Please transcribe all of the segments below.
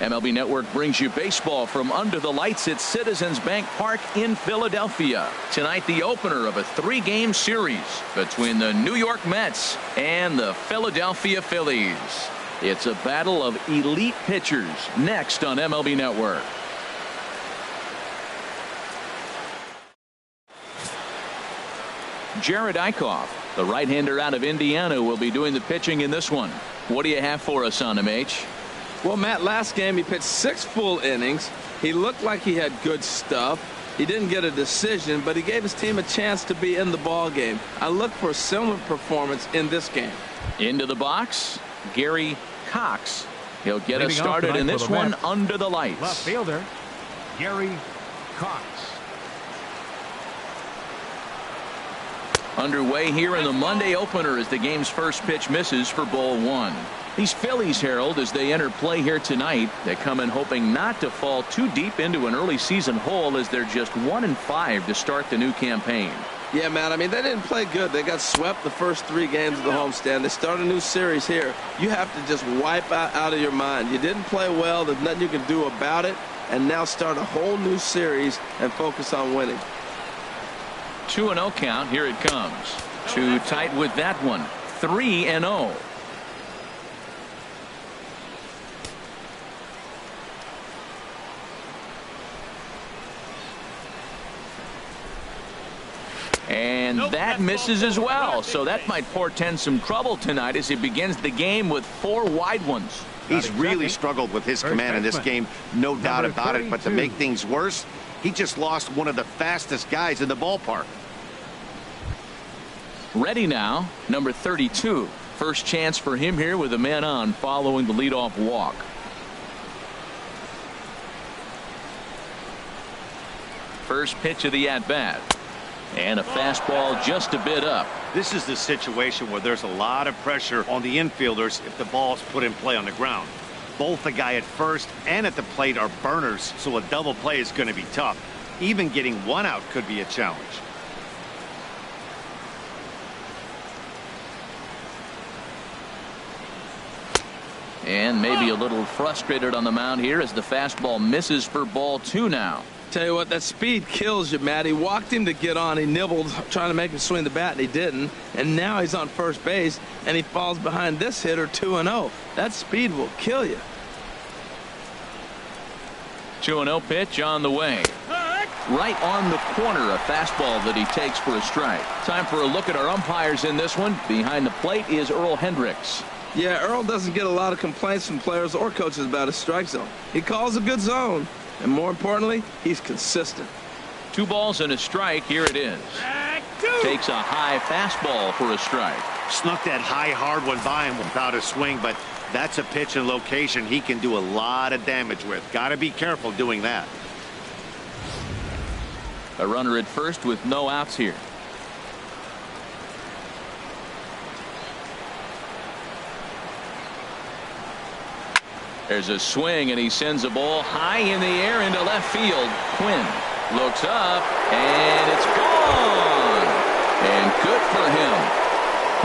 MLB Network brings you baseball from under the lights at Citizens Bank Park in Philadelphia. Tonight, the opener of a 3-game series between the New York Mets and the Philadelphia Phillies. It's a battle of elite pitchers next on MLB Network. Jared Eichhoff, the right-hander out of Indiana, will be doing the pitching in this one. What do you have for us on him, H? Well, Matt, last game he pitched 6 full innings. He looked like he had good stuff. He didn't get a decision, but he gave his team a chance to be in the ball game. I look for a similar performance in this game. Into the box, Gary Cox. He'll get us started in this one under the lights. Left fielder, Gary Cox. Underway here in the Monday opener as the game's first pitch misses for ball 1. These Phillies, Harold, as they enter play here tonight, they come in hoping not to fall too deep into an early season hole as they're just 1-5 to start the new campaign. Yeah, man, I mean, they didn't play good. They got swept the first 3 games of the homestand. They start a new series here. You have to just wipe out of your mind. You didn't play well. There's nothing you can do about it. And now start a whole new series and focus on winning. 2-0 count. Here it comes. Too tight with that one. 3-0. And that misses as well, so that might portend some trouble tonight as he begins the game with 4 wide ones. He's really struggled with his command in this game, no doubt about it, but to make things worse, he just lost one of the fastest guys in the ballpark. Ready now, number 32. First chance for him here with a man on following the leadoff walk. First pitch of the at-bat. And a fastball just a bit up. This is the situation where there's a lot of pressure on the infielders if the ball's put in play on the ground. Both the guy at first and at the plate are burners, so a double play is going to be tough. Even getting 1 out could be a challenge. And maybe a little frustrated on the mound here as the fastball misses for ball 2 now. Tell you what, that speed kills you, Matt. He walked him to get on. He nibbled trying to make him swing the bat, and he didn't. And now he's on first base, and he falls behind this hitter 2-0. That speed will kill you. 2-0 pitch on the way. Right on the corner, a fastball that he takes for a strike. Time for a look at our umpires in this one. Behind the plate is Earl Hendricks. Yeah, Earl doesn't get a lot of complaints from players or coaches about his strike zone. He calls a good zone. And more importantly, he's consistent. 2 balls and a strike. Here it is. Takes a high fastball for a strike. Snuck that high hard one by him without a swing, but that's a pitch and location he can do a lot of damage with. Got to be careful doing that. A runner at first with no outs here. There's a swing, and he sends a ball high in the air into left field. Quinn looks up, and it's gone. And good for him.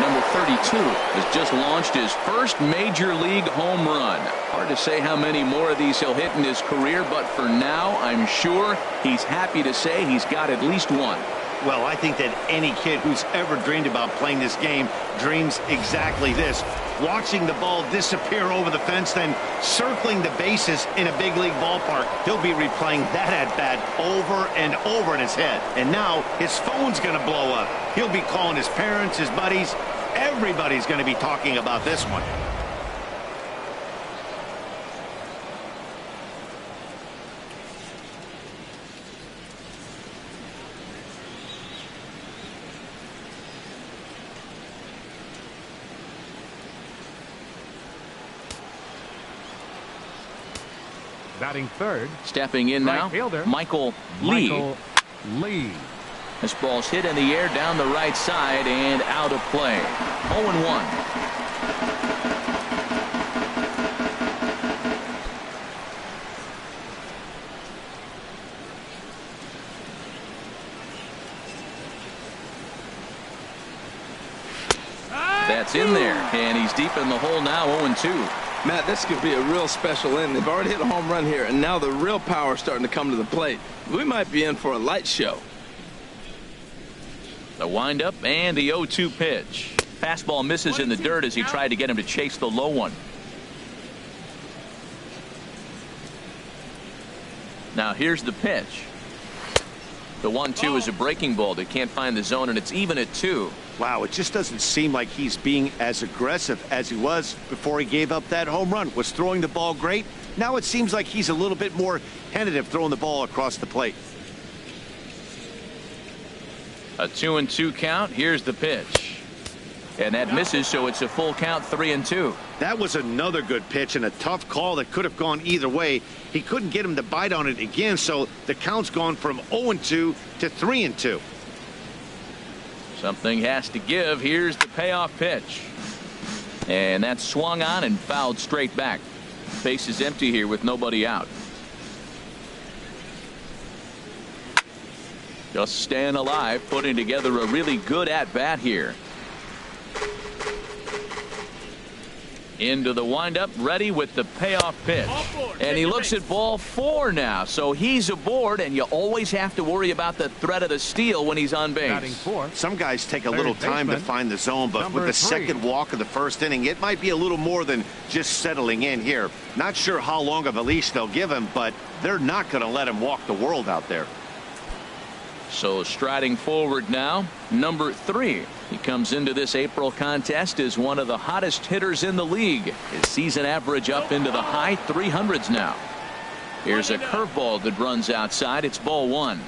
Number 32 has just launched his first major league home run. Hard to say how many more of these he'll hit in his career, but for now, I'm sure he's happy to say he's got at least one. Well, I think that any kid who's ever dreamed about playing this game dreams exactly this. Watching the ball disappear over the fence, then circling the bases in a big league ballpark. He'll be replaying that at-bat over and over in his head. And now his phone's going to blow up. He'll be calling his parents, his buddies. Everybody's going to be talking about this one. Batting third. Stepping in now, fielder, Michael Lee. This ball's hit in the air down the right side and out of play. 0-1. That's in there, and he's deep in the hole now. 0-2. Matt, this could be a real special inning. They've already hit a home run here, and now the real power is starting to come to the plate. We might be in for a light show. The windup and the 0-2 pitch. Fastball misses in the dirt as he tried to get him to chase the low one. Now here's the pitch. The 1-2 is a breaking ball. They can't find the zone, and it's even at 2. Wow, it just doesn't seem like he's being as aggressive as he was before he gave up that home run. Was throwing the ball great. Now it seems like he's a little bit more tentative throwing the ball across the plate. A 2-2 count. Here's the pitch. And that misses, so it's a full count, 3-2. That was another good pitch and a tough call that could have gone either way. He couldn't get him to bite on it again, so the count's gone from 0-2 to 3-2. Something has to give. Here's the payoff pitch. And that's swung on and fouled straight back. Base is empty here with nobody out. Just staying alive, putting together a really good at-bat here. Into the windup, ready with the payoff pitch. And he looks at ball 4 now, so he's aboard, and you always have to worry about the threat of the steal when he's on base. Some guys take a little time to find the zone, but with the second walk of the first inning, it might be a little more than just settling in here. Not sure how long of a leash they'll give him, but they're not going to let him walk the world out there. So striding forward now, number 3. He comes into this April contest as one of the hottest hitters in the league. His season average up into the high 300s now. Here's a curveball that runs outside. It's ball 1.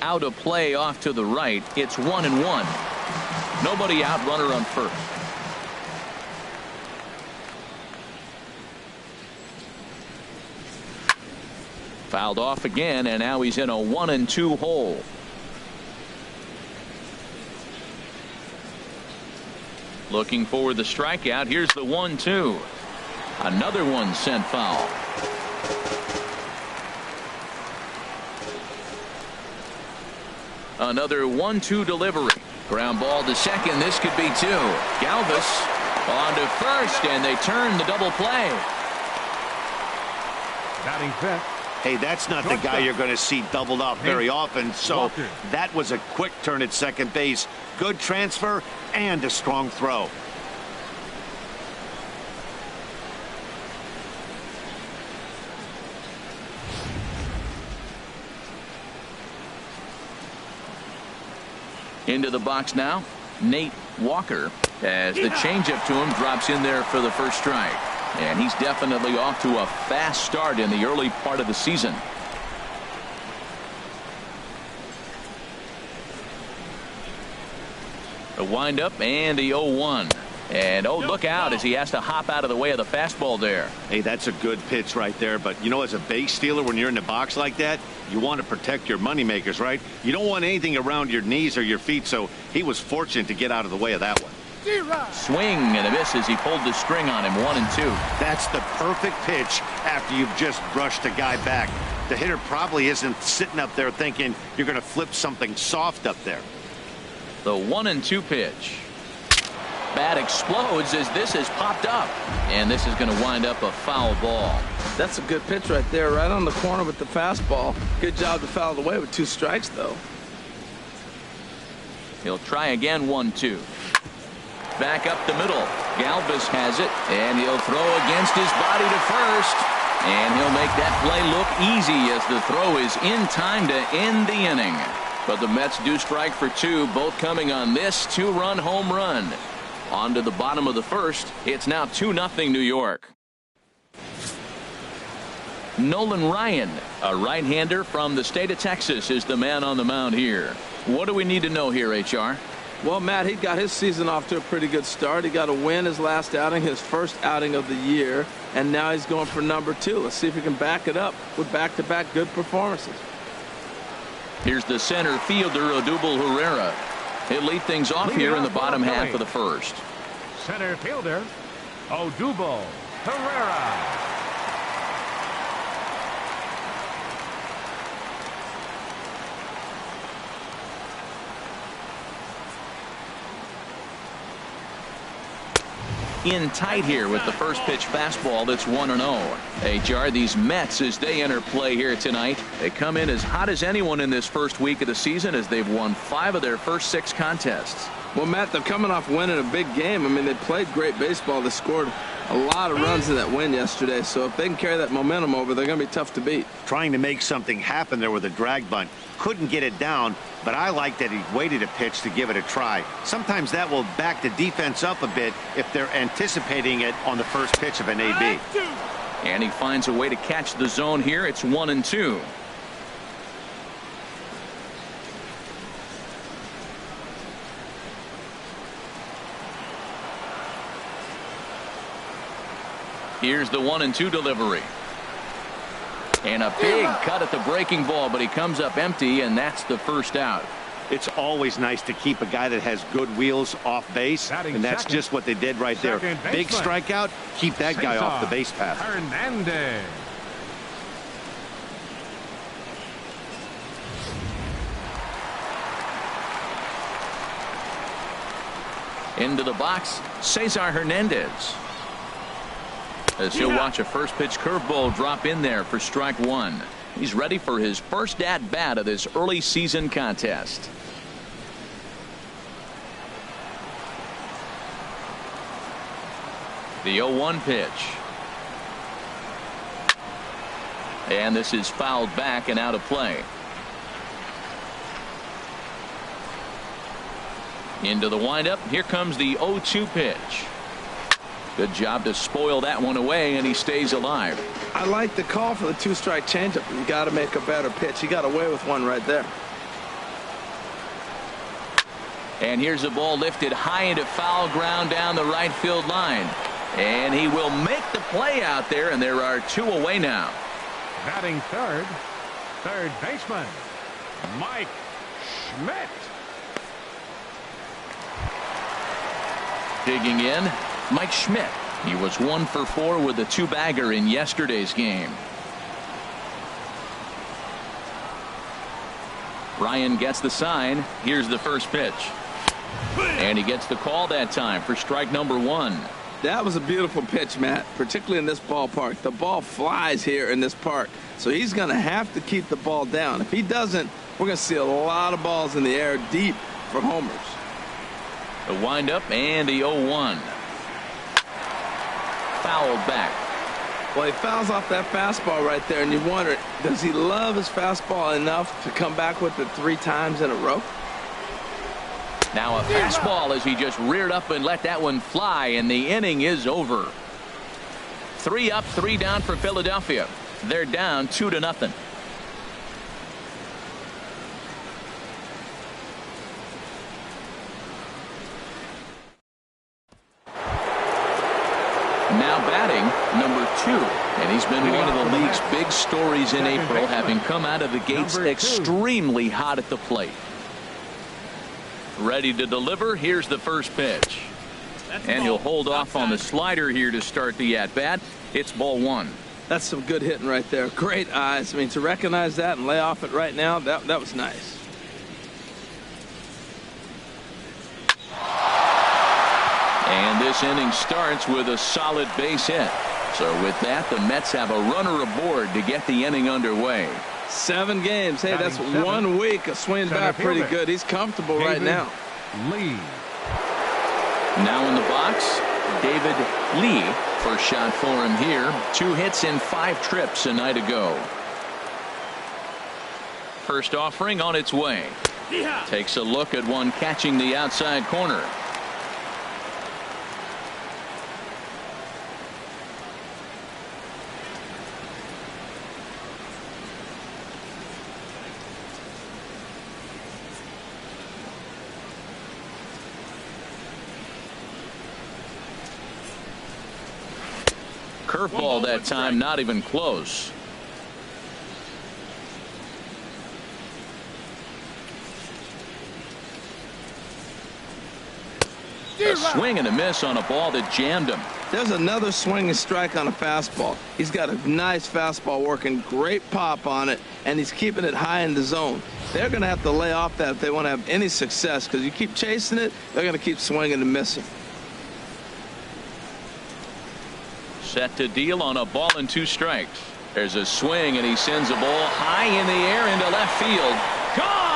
Out of play off to the right. It's 1-1. Nobody out, runner on first. Fouled off again, and now he's in a 1-2 hole. Looking for the strikeout. Here's the 1-2. Another one sent foul. Another 1-2 delivery. Ground ball to second. This could be 2. Galvis on to first, and they turn the double play. Batting fifth. Hey, that's not the guy you're going to see doubled up very often, so that was a quick turn at second base. Good transfer and a strong throw. Into the box now, Nate Walker, as the changeup to him drops in there for the first strike. And he's definitely off to a fast start in the early part of the season. The windup and the 0-1. And oh, look out as he has to hop out of the way of the fastball there. Hey, that's a good pitch right there. But, you know, as a base stealer, when you're in the box like that, you want to protect your moneymakers, right? You don't want anything around your knees or your feet, so he was fortunate to get out of the way of that one. Swing and a miss as he pulled the string on him. 1-2. That's the perfect pitch after you've just brushed a guy back. The hitter probably isn't sitting up there thinking you're going to flip something soft up there. The 1-2 pitch. Bat explodes as this has popped up, and this is going to wind up a foul ball. That's a good pitch right there, right on the corner with the fastball. Good job to foul it away with 2 strikes, though. He'll try again. 1-2. Back up the middle. Galvis has it, and he'll throw against his body to first, and he'll make that play look easy as the throw is in time to end the inning. But the Mets do strike for 2, both coming on this 2-run home run. On to the bottom of the first. It's now 2-0 New York. Nolan Ryan, a right-hander from the state of Texas, is the man on the mound here. What do we need to know here, HR? Well, Matt, he got his season off to a pretty good start. He got a win his last outing, his first outing of the year, and now he's going for number 2. Let's see if he can back it up with back-to-back good performances. Here's the center fielder, Odubel Herrera. He'll lead things off here in the bottom half of the first. center fielder, Odubel Herrera. In tight here with the first pitch fastball that's 1-0. HR, these Mets, as they enter play here tonight, they come in as hot as anyone in this first week of the season as they've won 5 of their first 6 contests. Well, Matt, they're coming off winning a big game. I mean, they played great baseball. They scored a lot of runs in that win yesterday. So if they can carry that momentum over, they're going to be tough to beat. Trying to make something happen there with a drag bunt. Couldn't get it down, but I like that he waited a pitch to give it a try. Sometimes that will back the defense up a bit if they're anticipating it on the first pitch of an AB. And he finds a way to catch the zone here. It's 1-2. Here's the 1-2 delivery. And a big cut at the breaking ball, but he comes up empty, and that's the first out. It's always nice to keep a guy that has good wheels off base, and that's just what they did right there. Big strikeout, keep that guy off the base path. Hernandez. Into the box, Cesar Hernandez. As he'll watch a first pitch curveball drop in there for strike 1. He's ready for his first at bat of this early season contest. The 0-1 pitch. And this is fouled back and out of play. Into the windup. Here comes the 0-2 pitch. Good job to spoil that one away, and he stays alive. I like the call for the 2-strike changeup. You got to make a better pitch. He got away with one right there. And here's the ball lifted high into foul ground down the right field line. And he will make the play out there, and there are 2 away now. Batting third baseman, Mike Schmidt. Digging in, Mike Schmidt. He was 1 for 4 with a 2-bagger in yesterday's game. Ryan gets the sign. Here's the first pitch. And he gets the call that time for strike number 1. That was a beautiful pitch, Matt, particularly in this ballpark. The ball flies here in this park, so he's going to have to keep the ball down. If he doesn't, we're going to see a lot of balls in the air deep for homers. The windup and the 0-1. Fouled back. Well, he fouls off that fastball right there, and you wonder, does he love his fastball enough to come back with it 3 times in a row? Now a fastball as he just reared up and let that one fly, and the inning is over. 3 up, 3 down for Philadelphia. They're down 2-0. Now batting, number 2. And he's been one of the league's big stories in April, having come out of the gates extremely hot at the plate. Ready to deliver. Here's the first pitch. And he'll hold off on the slider here to start the at-bat. It's ball 1. That's some good hitting right there. Great eyes. I mean, to recognize that and lay off it right now, that was nice. And this inning starts with a solid base hit. So with that, the Mets have a runner aboard to get the inning underway. 7 games. Hey, that's 1 week of swinging back pretty good. He's comfortable right now. Lee. Now in the box, David Lee. First shot for him here. 2 hits in 5 trips a night ago. First offering on its way. Takes a look at one catching the outside corner. Curveball that time, not even close. A swing and a miss on a ball that jammed him. There's another swinging strike on a fastball. He's got a nice fastball working, great pop on it, and he's keeping it high in the zone. They're going to have to lay off that if they want to have any success, because you keep chasing it, they're going to keep swinging and missing. Set to deal on a ball and 2 strikes. There's a swing, and he sends a ball high in the air into left field. Gone!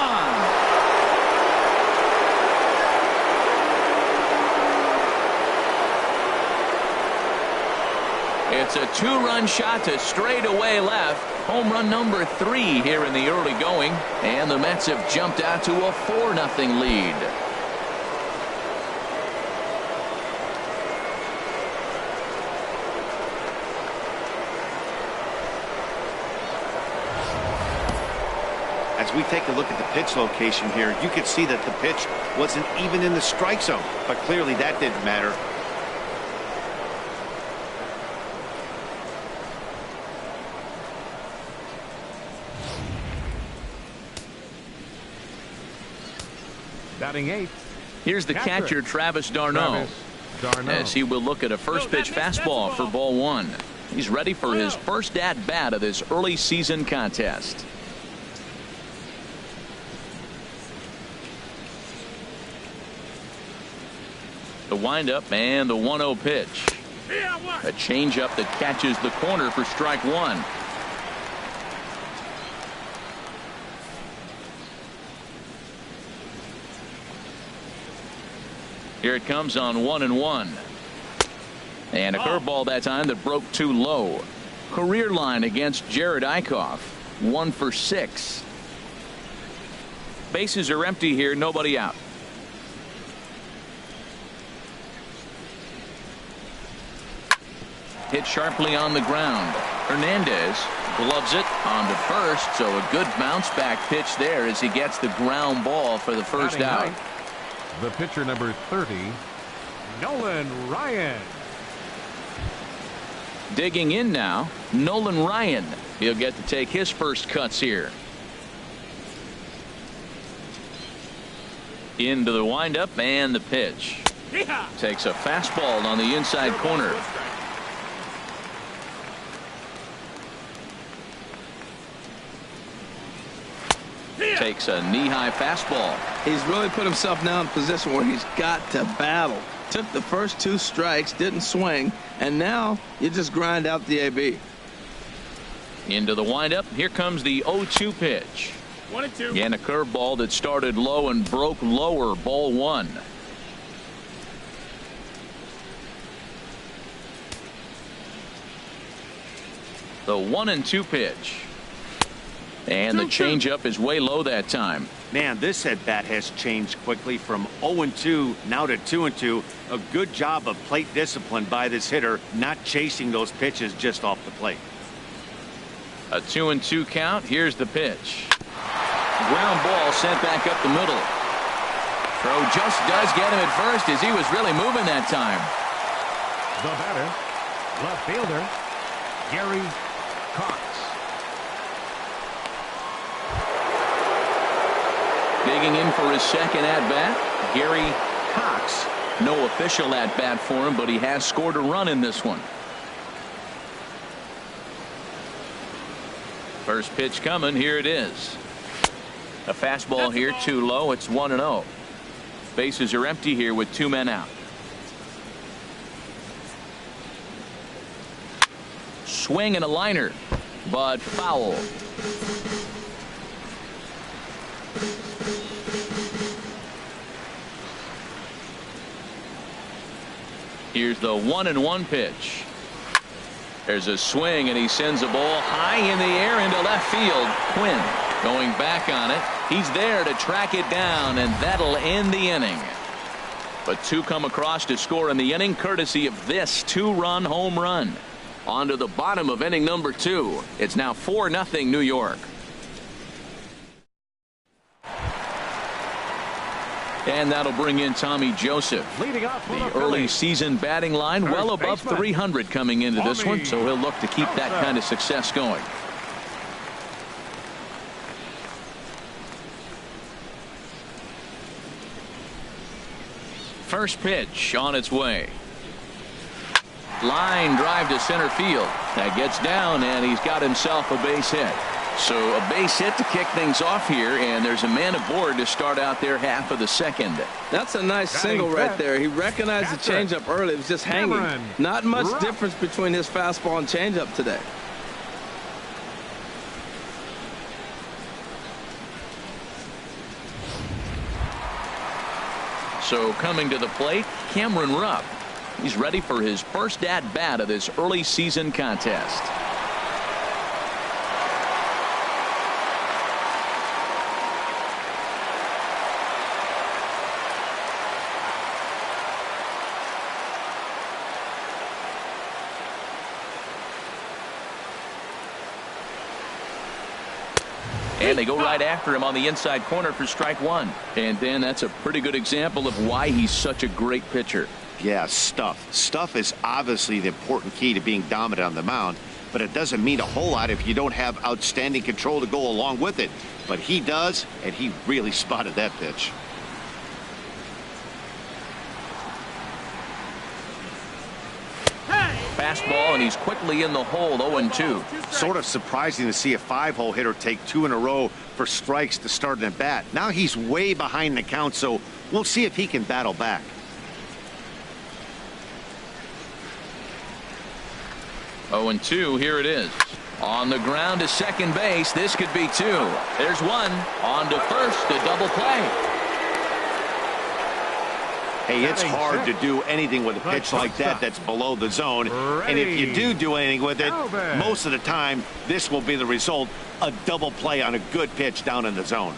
It's a 2-run shot to straightaway left. Home run number 3 here in the early going. And the Mets have jumped out to a 4-0 lead. As we take a look at the pitch location here, you could see that the pitch wasn't even in the strike zone. But clearly that didn't matter. Batting 8th. Here's the catcher, Travis d'Arnaud, as he will look at a first pitch fastball for ball 1. He's ready for his first at bat of this early season contest. The windup and the 1-0 pitch. A changeup that catches the corner for strike 1. Here it comes on 1-1. And a curveball that time that broke too low. Career line against Jared Eichhoff. 1 for 6. Bases are empty here. Nobody out. Hit sharply on the ground. Hernandez gloves it onto first. So a good bounce back pitch there as he gets the ground ball for the first out. The pitcher number 30, Nolan Ryan. Digging in now, Nolan Ryan. He'll get to take his first cuts here. Into the windup and the pitch. Takes a fastball on the inside corner. Takes a knee-high fastball. He's really put himself now in a position where he's got to battle. Took the first 2 strikes, didn't swing, and now you just grind out the AB. Into the windup. Here comes the 0-2 pitch. 1-2. And a curveball that started low and broke lower. Ball 1. The 1-2 pitch. And the changeup is way low that time. Man, this at bat has changed quickly from 0-2 now to 2-2. A good job of plate discipline by this hitter, not chasing those pitches just off the plate. A 2-2 count. Here's the pitch. Ground ball sent back up the middle. Throw just does get him at first as he was really moving that time. The batter, left fielder, Gary Cox. Digging in for his second at-bat, Gary Cox. No official at-bat for him, but he has scored a run in this one. First pitch coming. Here it is. A fastball here, too low. It's 1-0. Bases are empty here with 2 men out. Swing and a liner, but foul. Here's the 1-1 pitch. There's a swing, and he sends a ball high in the air into left field. Quinn going back on it. He's there to track it down, and that'll end the inning. But 2 come across to score in the inning, courtesy of this 2-run home run. On to the bottom of inning number 2. It's now 4-0 New York. And that'll bring in Tommy Joseph. Leading off for the early season batting line, well above 300 coming into this one, so he'll look to keep that kind of success going. First pitch on its way. Line drive to center field. That gets down, and he's got himself a base hit. So a base hit to kick things off here, and there's a man aboard to start out their half of the second. That's a nice single right there. He recognized the changeup early. It was just hanging. Not much difference between his fastball and changeup today. So coming to the plate, Cameron Rupp. He's ready for his first at-bat of this early season contest. And they go right after him on the inside corner for strike one. And then that's a pretty good example of why he's such a great pitcher. Yeah, stuff. Stuff is obviously the important key to being dominant on the mound, but it doesn't mean a whole lot if you don't have outstanding control to go along with it. But he does, and he really spotted that pitch. Fastball, and he's quickly in the hole, 0-2. Sort of surprising to see a 5-hole hitter take 2 in a row for strikes to start an at-bat. Now he's way behind the count, so we'll see if he can battle back. Oh, and 2, here it is. On the ground to second base. This could be 2. There's 1. On to first, a double play. Hey, it's hard to do anything with a pitch like that that's below the zone. And if you do anything with it, most of the time, this will be the result. A double play on a good pitch down in the zone.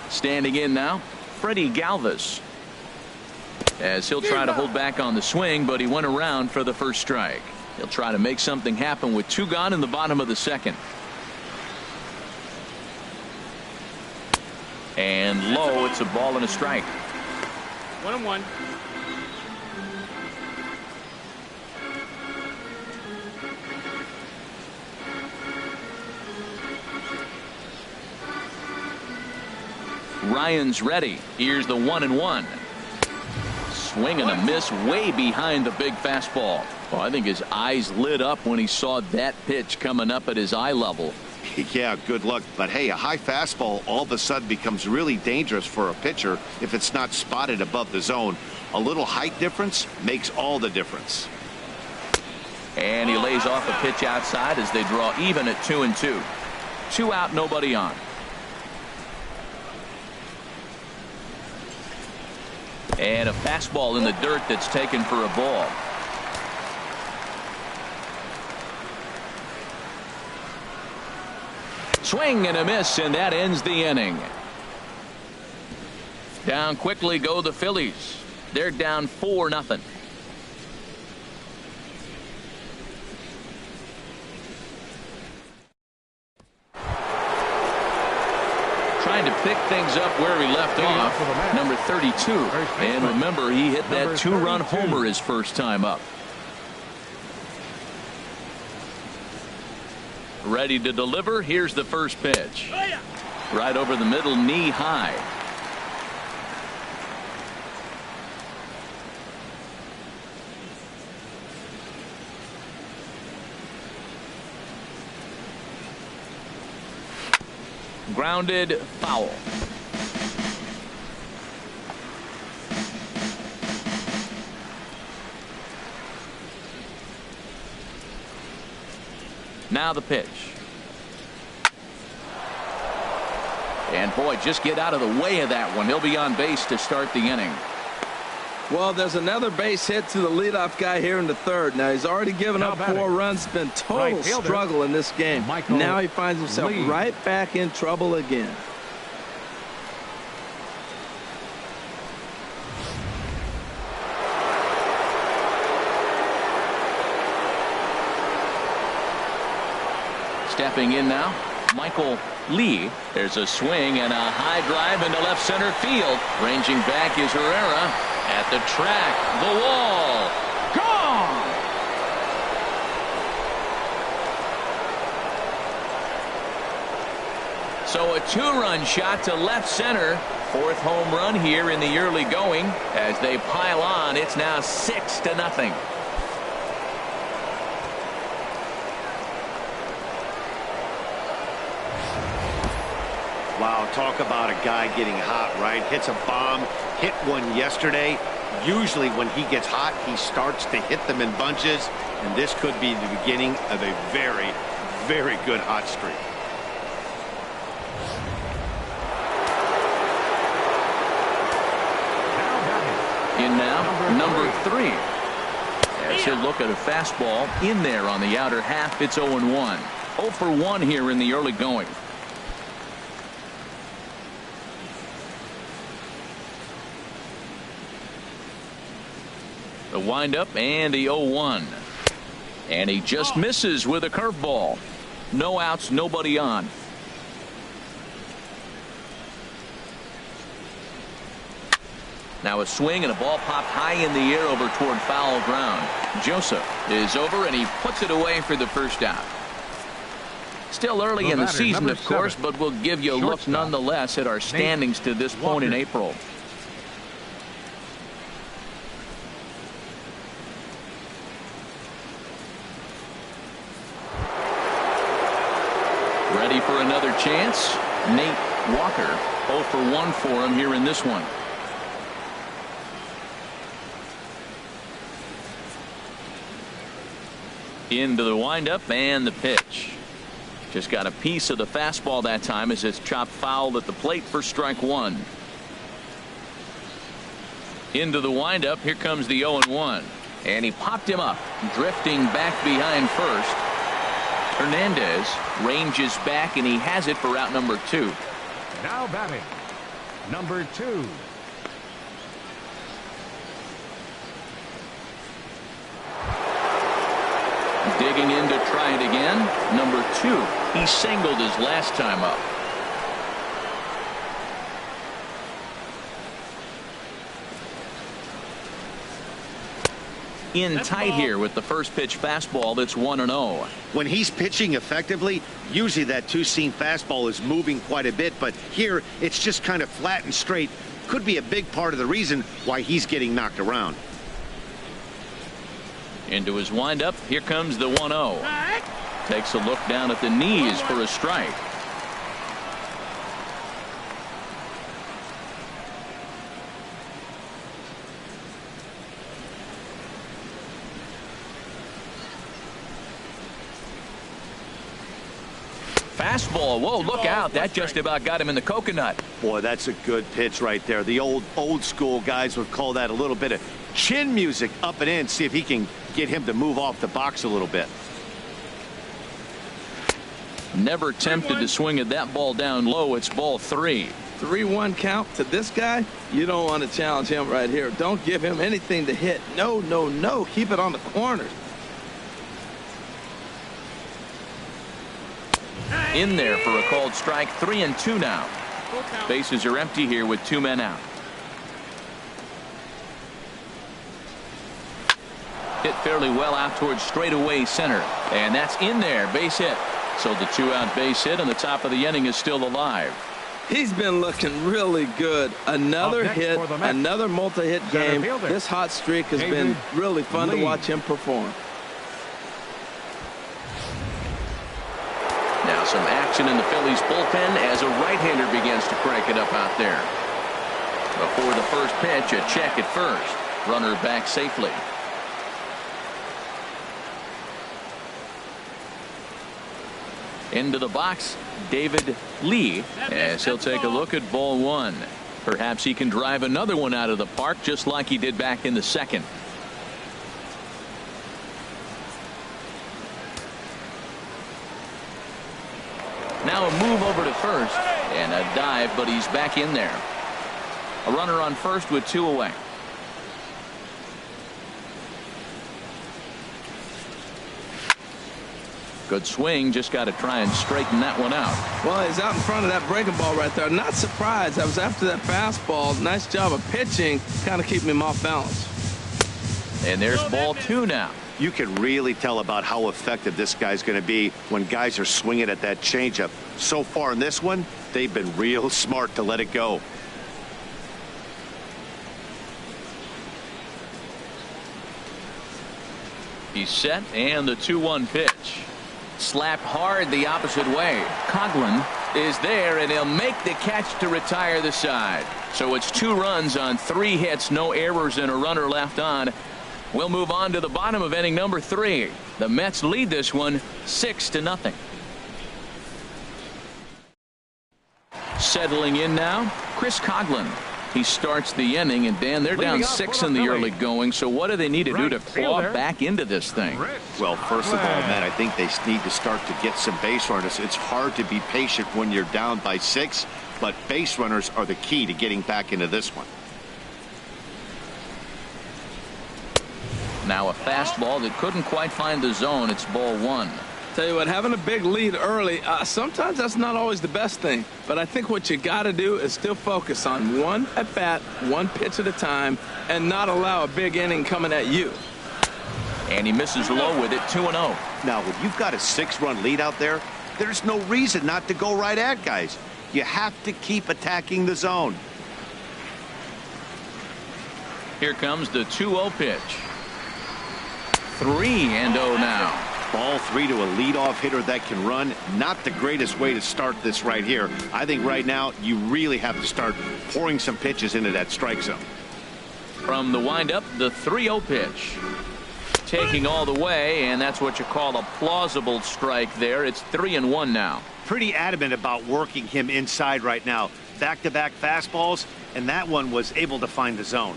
Standing in now, Freddie Galvis. As he'll try to hold back on the swing, but he went around for the first strike. He'll try to make something happen with 2 gone in the bottom of the second. And low, it's a ball and a strike. 1-1. Ryan's ready. Here's the 1-1. Swing and a miss way behind the big fastball. Well, I think his eyes lit up when he saw that pitch coming up at his eye level. Yeah, good luck. But hey, a high fastball all of a sudden becomes really dangerous for a pitcher if it's not spotted above the zone. A little height difference makes all the difference. And he lays off a pitch outside as they draw even at 2-2. 2 out, nobody on. And a fastball in the dirt that's taken for a ball. Swing and a miss, and that ends the inning. Down quickly go the Phillies. They're down 4-0. Trying to pick things up where he left off, number 32. And remember, he hit that 2-run homer his first time up. Ready to deliver. Here's the first pitch. Right over the middle, knee high. Grounded, foul. Now the pitch. And boy, just get out of the way of that one. He'll be on base to start the inning. Well, there's another base hit to the leadoff guy here in the third. Now, he's already given up 4 runs. It's been total struggle in this game. Now he finds himself right back in trouble again. Stepping in now, Michael Lee. There's a swing and a high drive into left center field. Ranging back is Herrera at the track. The wall. Gone. So a 2-run shot to left center. 4th home run here in the early going. As they pile on, it's now 6-0. Wow, talk about a guy getting hot, right? Hits a bomb, hit one yesterday. Usually when he gets hot, he starts to hit them in bunches, and this could be the beginning of a very, very good hot streak. In now, number 3. As he'll look at a fastball in there on the outer half, it's 0-1. 0 for 1 here in the early going. The windup and the 0-1. And he just misses with a curveball. No outs, nobody on. Now a swing and a ball popped high in the air over toward foul ground. Joseph is over and he puts it away for the first out. Still early in the season, of course, but we'll give you a look nonetheless at our standings to this point in April. Ready for another chance? Nate Walker, 0 for 1 for him here in this one. Into the windup and the pitch. Just got a piece of the fastball that time as it's chopped foul at the plate for strike 1. Into the windup. Here comes the 0-1. And he popped him up, drifting back behind first. Hernandez ranges back and he has it for route number 2. Now batting, number 2. Digging in to try it again. Number 2. He singled his last time up. In tight here with the first pitch fastball that's 1-0. When he's pitching effectively, usually that two-seam fastball is moving quite a bit, but here it's just kind of flat and straight. Could be a big part of the reason why he's getting knocked around. Into his windup. Here comes the 1-0. Takes a look down at the knees for a strike. Fastball. Whoa, look out. That just about got him in the coconut. Boy, that's a good pitch right there. The old school guys would call that a little bit of chin music up and in. See if he can get him to move off the box a little bit. Never tempted to swing at that ball down low. It's ball 3. 3-1 count to this guy. You don't want to challenge him right here. Don't give him anything to hit. No, no, no. Keep it on the corners. In there for a called strike. 3-2 now. Bases are empty here with 2 men out. Hit fairly well out towards straightaway center, and that's in there. Base hit. So the 2-out base hit on the top of the inning is still alive. He's been looking really good. Another hit, another multi-hit game. Fielder. This hot streak has been really fun to watch him perform. Now some action in the Phillies bullpen as a right-hander begins to crank it up out there. Before the first pitch, a check at first. Runner back safely. Into the box, David Lee, as he'll take a look at ball 1. Perhaps he can drive another one out of the park just like he did back in the second. Now a move over to first and a dive, but he's back in there. A runner on first with 2 away. Good swing, just got to try and straighten that one out. Well, he's out in front of that breaking ball right there. Not surprised. I was after that fastball. Nice job of pitching, kind of keeping him off balance. And there's ball 2 now. You can really tell about how effective this guy's going to be when guys are swinging at that changeup. So far in this one, they've been real smart to let it go. He's set, and the 2-1 pitch. Slapped hard the opposite way. Coughlin is there, and he'll make the catch to retire the side. So it's 2 runs on 3 hits, no errors, and a runner left on. We'll move on to the bottom of inning number 3. The Mets lead this one 6-0. Settling in now, Chris Coughlin. He starts the inning, and Dan, they're down 6 in the early going. So what do they need to do to claw back into this thing? Well, first of all, Matt, I think they need to start to get some base runners. It's hard to be patient when you're down by 6, but base runners are the key to getting back into this one. Now a fastball that couldn't quite find the zone. It's ball 1. Tell you what, having a big lead early, sometimes that's not always the best thing. But I think what you got to do is still focus on one at bat, one pitch at a time, and not allow a big inning coming at you. And he misses low with it, 2-0. Now, when you've got a 6-run lead out there, there's no reason not to go right at guys. You have to keep attacking the zone. Here comes the 2-0 pitch. 3-0 now. Ball 3 to a leadoff hitter that can run. Not the greatest way to start this right here. I think right now you really have to start pouring some pitches into that strike zone. From the windup, the 3-0 pitch. Taking all the way, and that's what you call a plausible strike there. It's 3-1 now. Pretty adamant about working him inside right now. Back-to-back fastballs, and that one was able to find the zone.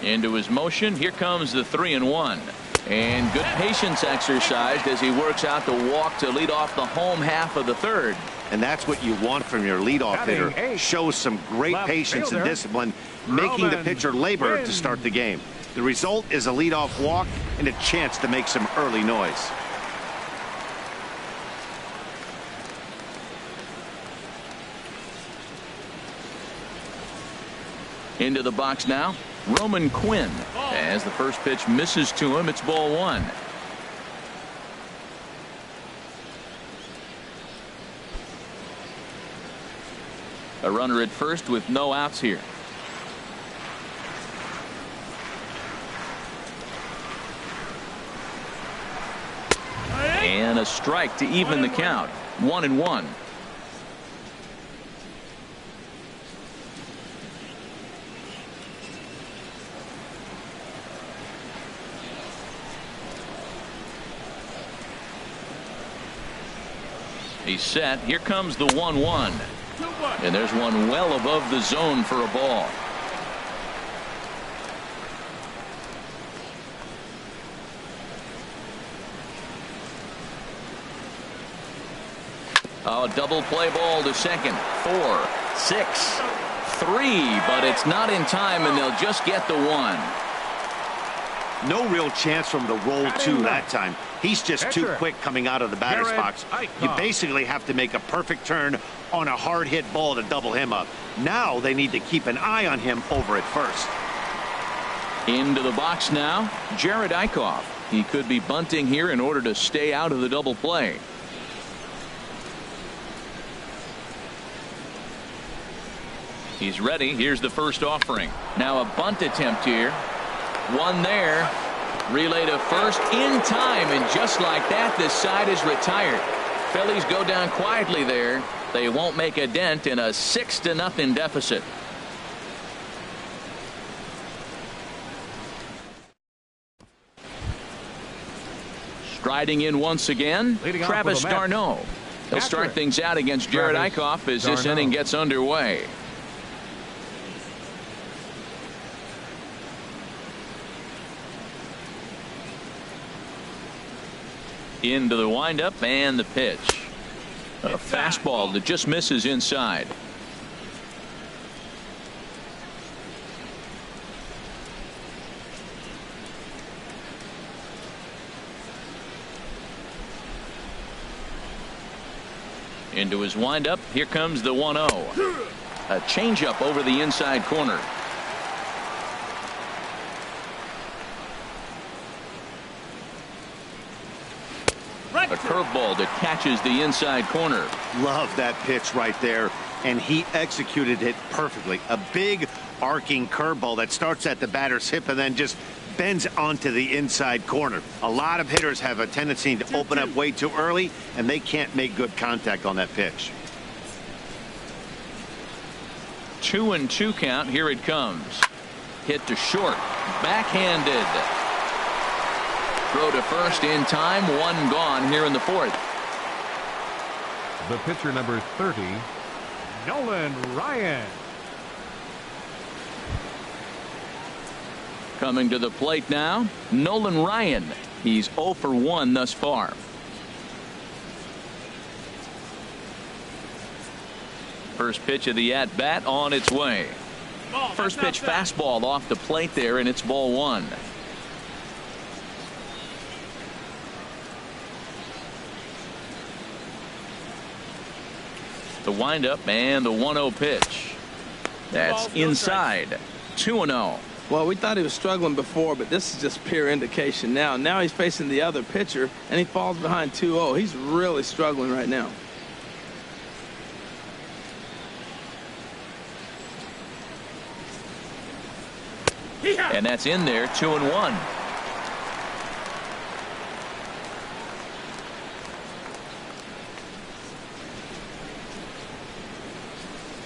Into his motion. Here comes the 3-1. And good patience exercised as he works out the walk to lead off the home half of the 3rd. And that's what you want from your leadoff hitter. Shows some great patience and discipline, making the pitcher labor to start the game. The result is a leadoff walk and a chance to make some early noise. Into the box now, Roman Quinn. As the first pitch misses to him, it's ball 1. A runner at first with no outs here. And a strike to even the count. 1-1. He's set. Here comes the 1-1. And there's one well above the zone for a ball. Oh, double play ball to second. 4, 6, 3, but it's not in time, and they'll just get the 1. No real chance from the roll 2 that time. He's just too quick coming out of the batter's box. You basically have to make a perfect turn on a hard hit ball to double him up. Now they need to keep an eye on him over at first. Into the box now, Jared Eichhoff. He could be bunting here in order to stay out of the double play. He's ready. Here's the first offering. Now a bunt attempt here. One there. Relay to first in time, and just like that, this side is retired. Phillies go down quietly there. They won't make a dent in a 6-0 deficit. Striding in once again, Travis d'Arnaud. He'll start things out against Jared Eichhoff as this inning gets underway. Into the windup and the pitch. A fastball that just misses inside. Into his windup. Here comes the 1-0. A changeup over the inside corner. A curveball that catches the inside corner. Love that pitch right there, and he executed it perfectly. A big arcing curveball that starts at the batter's hip and then just bends onto the inside corner. A lot of hitters have a tendency to open up way too early, and they can't make good contact on that pitch. 2-2 count. Here it comes. Hit to short. Backhanded. Throw to first in time. One gone here in the fourth. The pitcher, number 30, Nolan Ryan. Coming to the plate now, Nolan Ryan. He's 0 for 1 thus far. First pitch of the at-bat on its way. First pitch fastball off the plate there, and it's ball one. The windup and the 1-0 pitch. That's inside. 2-0. Well, we thought he was struggling before, but this is just pure indication now. Now he's facing the other pitcher, and he falls behind 2-0. He's really struggling right now. And that's in there. 2-1.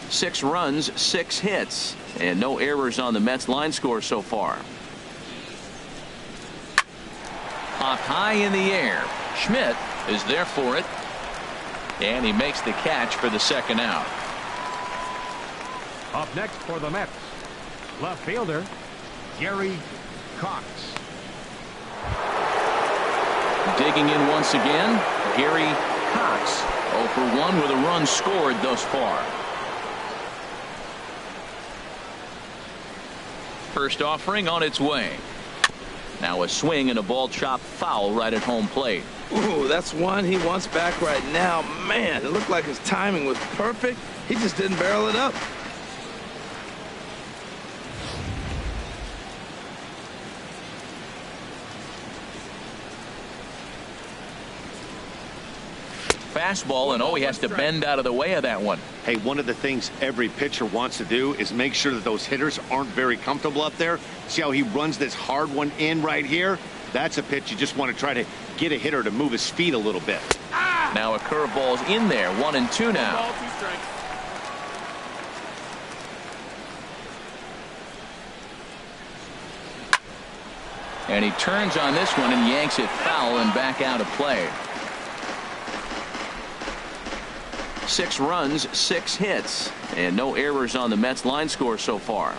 Six runs, 6 hits, and no errors on the Mets line score so far. Popped high in the air. Schmidt is there for it, and he makes the catch for the second out. Up next for the Mets, left fielder Gary Cox. Digging in once again, Gary Cox. 0 for 1 with a run scored thus far. First offering on its way. Now a swing and a ball chopped foul right at home plate. Ooh, that's one he wants back right now. Man, it looked like his timing was perfect. He just didn't barrel it up. Fastball, and he has to bend out of the way of that one. Hey, one of the things every pitcher wants to do is make sure that those hitters aren't very comfortable up there. See how he runs this hard one in right here? That's a pitch you just want to try to get a hitter to move his feet a little bit. Now a curveball's in there. 1-2 now. Ball, 2 strikes. And he turns on this one and yanks it foul and back out of play. 6 runs, 6 hits, and no errors on the Mets line score so far.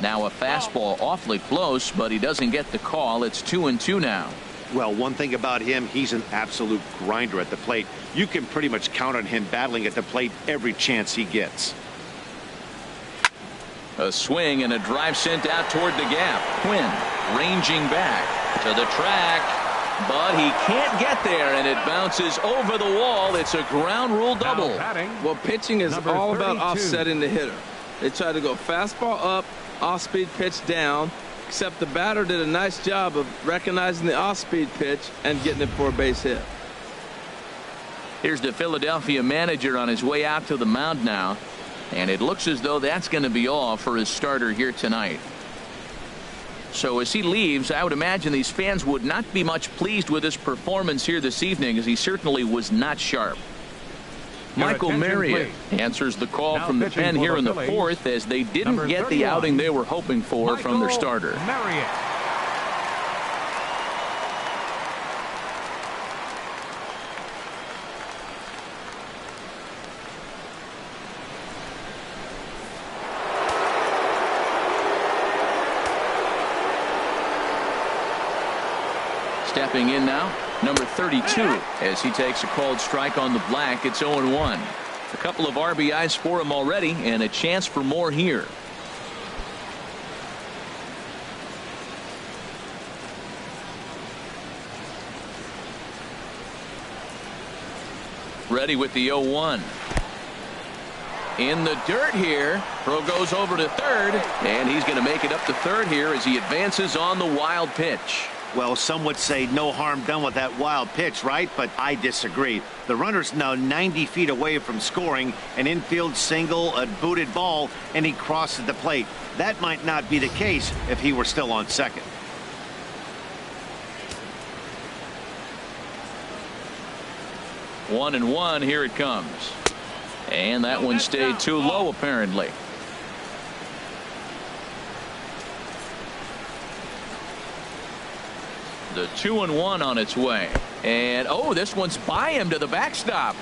Now a fastball awfully close, but he doesn't get the call. It's 2-2 now. Well, one thing about him, he's an absolute grinder at the plate. You can pretty much count on him battling at the plate every chance he gets. A swing and a drive sent out toward the gap. Quinn ranging back to the track, but he can't get there, and it bounces over the wall. It's a ground rule double. Well, pitching is number all about 32. offsetting the hitter. They try to go fastball up, off-speed pitch down, except the batter did a nice job of recognizing the off-speed pitch and getting it for a base hit. Here's the Philadelphia manager on his way out to the mound now, and it looks as though that's going to be all for his starter here tonight. So as he leaves, I would imagine these fans would not be much pleased with his performance here this evening, as he certainly was not sharp. Michael Marriott answers the call now from the pen here in the Phillies, fourth, as they didn't number get the 31, outing they were hoping for from their Michael starter. Marriott. Stepping in now, number 32, as he takes a called strike on the black. It's 0-1. A couple of RBIs for him already, and a chance for more here. Ready with the 0-1. In the dirt here. Throw goes over to third, and he's going to make it up to third here as he advances on the wild pitch. Well, some would say no harm done with that wild pitch, right? But I disagree. The runner's now 90 feet away from scoring, an infield single, a booted ball, and he crosses the plate. That might not be the case if he were still on second. One and one, here it comes. And that one stayed too low, apparently. The 2-1 on its way. And oh, this one's by him to the backstop.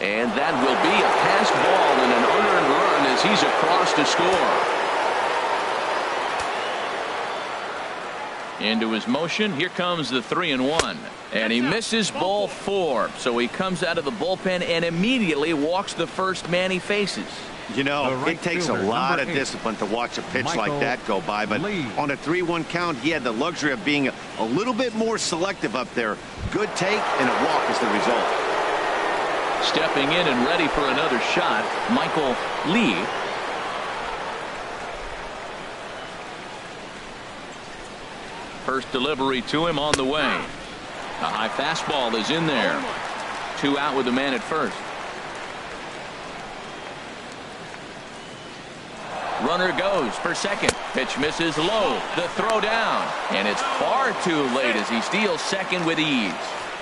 And that will be a passed ball and an unearned run as he's across to score. Into his motion. Here comes the 3-1. And he misses ball 4. So he comes out of the bullpen and immediately walks the first man he faces. You know, right it takes a fielder, lot of 8, discipline to watch a pitch like Michael that go by. But Lee. on a 3-1 count, he had the luxury of being a little bit more selective up there. Good take and a walk is the result. Stepping in and ready for another shot, Michael Lee. First delivery to him on the way. A high fastball is in there. 2 out with the man at first. Runner goes for second. Pitch misses low. The throw down. And it's far too late as he steals second with ease.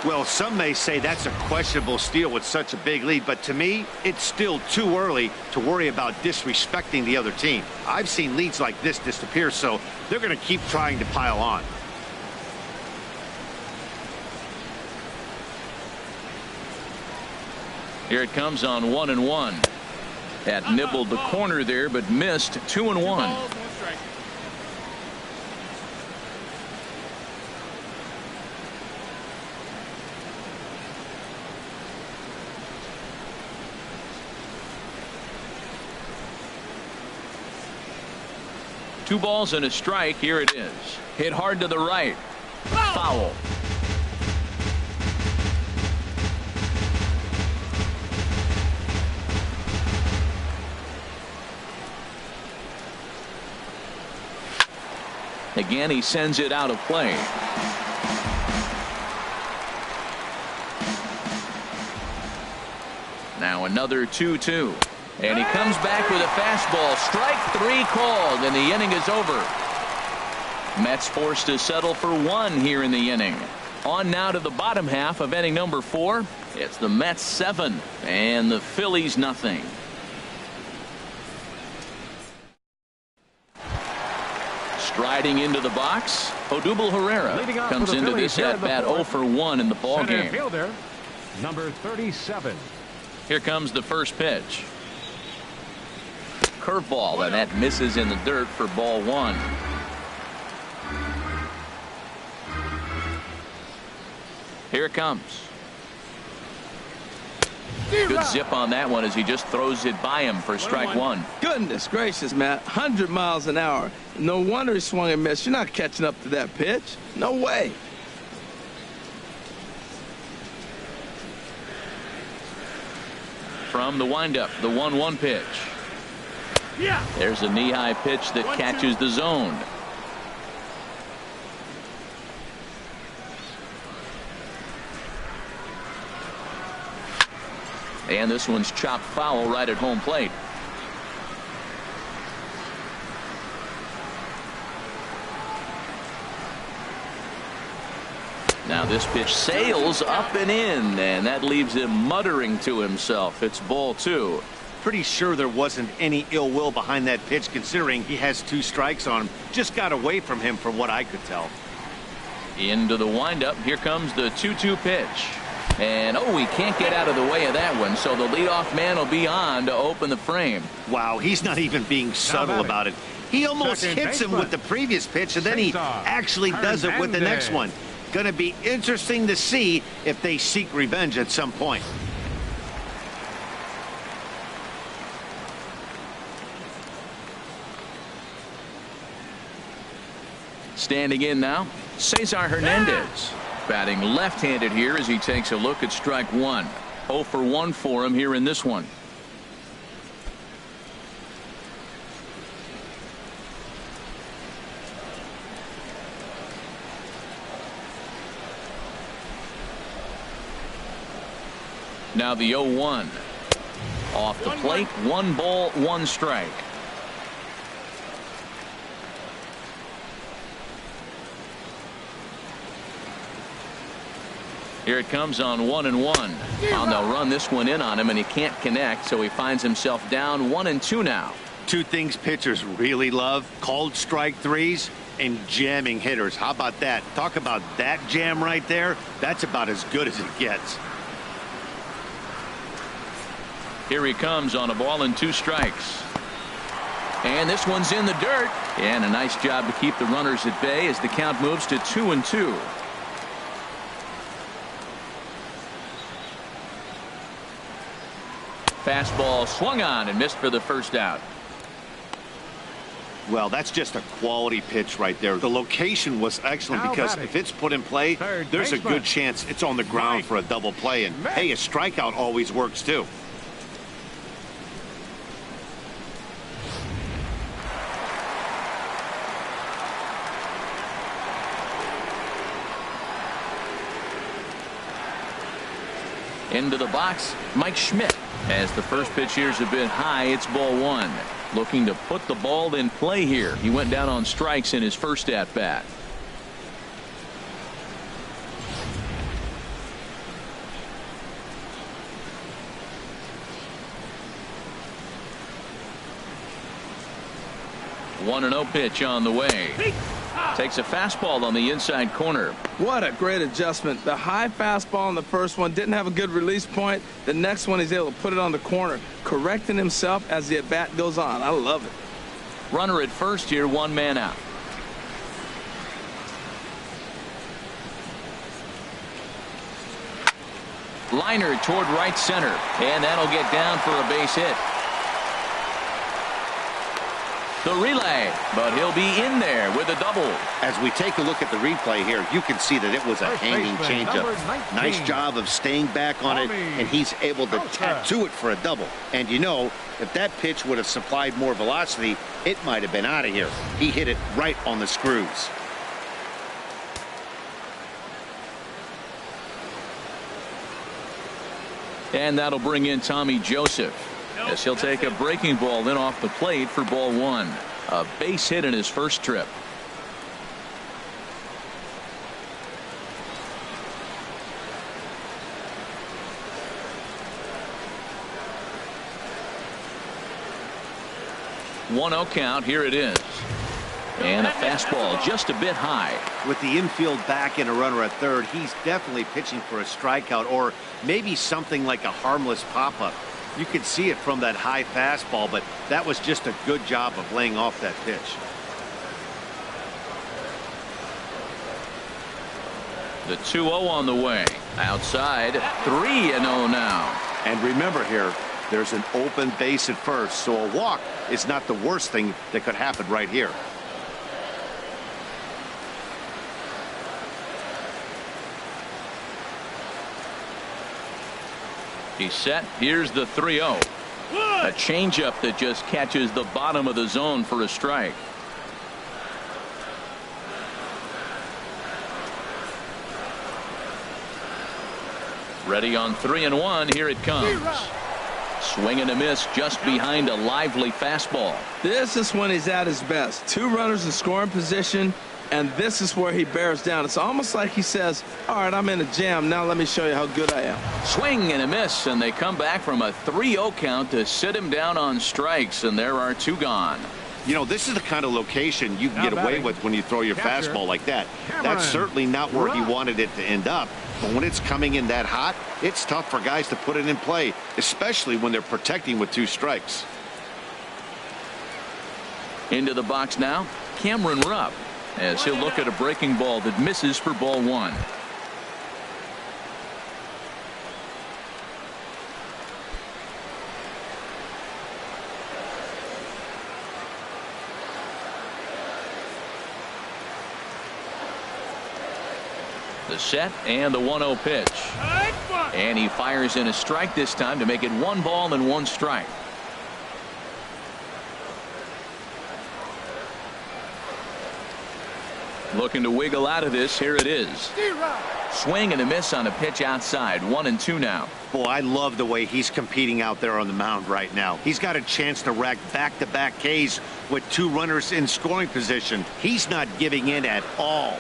Well, some may say that's a questionable steal with such a big lead, but to me, it's still too early to worry about disrespecting the other team. I've seen leads like this disappear, so they're going to keep trying to pile on. Here it comes on 1-1. That nibbled the corner there, but missed. 2-1. Two balls and a strike. Here it is. Hit hard to the right. Foul. Again, he sends it out of play. Now another 2-2. And he comes back with a fastball. Strike 3 called, and the inning is over. Mets forced to settle for 1 here in the inning. On now to the bottom half of inning number 4. It's the Mets 7 and the Phillies nothing. Striding into the box, Odubel Herrera comes into this at bat 0 for 1 in the ball game. Fielder, number 37. Here comes the first pitch. Curveball, and that misses in the dirt for ball 1. Here it comes. Good zip on that one as he just throws it by him for strike 1. Goodness gracious, Matt. 100 miles an hour. No wonder he swung and missed. You're not catching up to that pitch. No way. From the windup, the 1-1 pitch. Yeah. There's a knee-high pitch that catches the zone. And this one's chopped foul right at home plate. Now this pitch sails up and in, and that leaves him muttering to himself. It's ball 2. Pretty sure there wasn't any ill will behind that pitch, considering he has 2 strikes on him. Just got away from him from what I could tell. Into the windup. Here comes the 2-2 pitch. And oh, he can't get out of the way of that one, so the leadoff man will be on to open the frame. Wow, he's not even being subtle about it. He almost hits him with the previous pitch, and then he actually does it with the next one. Going to be interesting to see if they seek revenge at some point. Standing in now, Cesar Hernandez. Batting left-handed here as he takes a look at strike 1. 0 for 1 for him here in this one. Now the 0-1. Off the plate, 1 ball, 1 strike. Here it comes on 1-1. Well, they'll run this one in on him, and he can't connect, so he finds himself down 1-2 now. Two things pitchers really love: called strike threes and jamming hitters. How about that? Talk about that jam right there. That's about as good as it gets. Here he comes on a ball and 2 strikes. And this one's in the dirt. And a nice job to keep the runners at bay as the count moves to 2-2. Fastball swung on and missed for the first out. Well, that's just a quality pitch right there. The location was excellent because if it's put in play, there's a good chance it's on the ground for a double play. And hey, a strikeout always works too. Into the box, Mike Schmidt. As the first pitch here's a bit high, it's ball 1. Looking to put the ball in play here. He went down on strikes in his first at bat. One 1-0 pitch on the way. Takes a fastball on the inside corner. What a great adjustment. The high fastball on the first one didn't have a good release point. The next one he's able to put it on the corner, correcting himself as the at bat goes on. I love it. Runner at first here, 1 man out. Liner toward right center, and that'll get down for a base hit. The relay, but he'll be in there with a double. As we take a look at the replay here, you can see that it was a hanging changeup. Nice job of staying back on it, and he's able to tattoo it for a double. And you know, if that pitch would have supplied more velocity, it might have been out of here. He hit it right on the screws. And that'll bring in Tommy Joseph, as he'll take a breaking ball in off the plate for ball 1. A base hit in his first trip. One 0 count. Here it is. And a fastball just a bit high. With the infield back and a runner at third, he's definitely pitching for a strikeout, or maybe something like a harmless pop-up. You could see it from that high fastball, but that was just a good job of laying off that pitch. The 2-0 on the way. Outside, 3-0 now. And remember here, there's an open base at first, so a walk is not the worst thing that could happen right here. He's set. Here's the 3-0. A changeup that just catches the bottom of the zone for a strike. Ready on 3-1. Here it comes. Swing and a miss just behind a lively fastball. This is when he's at his best. 2 runners in scoring position, and this is where he bears down. It's almost like he says, all right, I'm in a jam. Now let me show you how good I am. Swing and a miss, and they come back from a 3-0 count to sit him down on strikes, and there are 2 gone. You know, this is the kind of location you can get away with when you throw your fastball like that. That's certainly not where he wanted it to end up. But when it's coming in that hot, it's tough for guys to put it in play, especially when they're protecting with 2 strikes. Into the box now, Cameron Rupp, as he'll look at a breaking ball that misses for ball 1. The set and the 1-0 pitch. And he fires in a strike this time to make it 1 ball and 1 strike. Looking to wiggle out of this. Here it is. Swing and a miss on a pitch outside. 1-2 now. Boy, I love the way he's competing out there on the mound right now. He's got a chance to rack back-to-back Ks with 2 runners in scoring position. He's not giving in at all.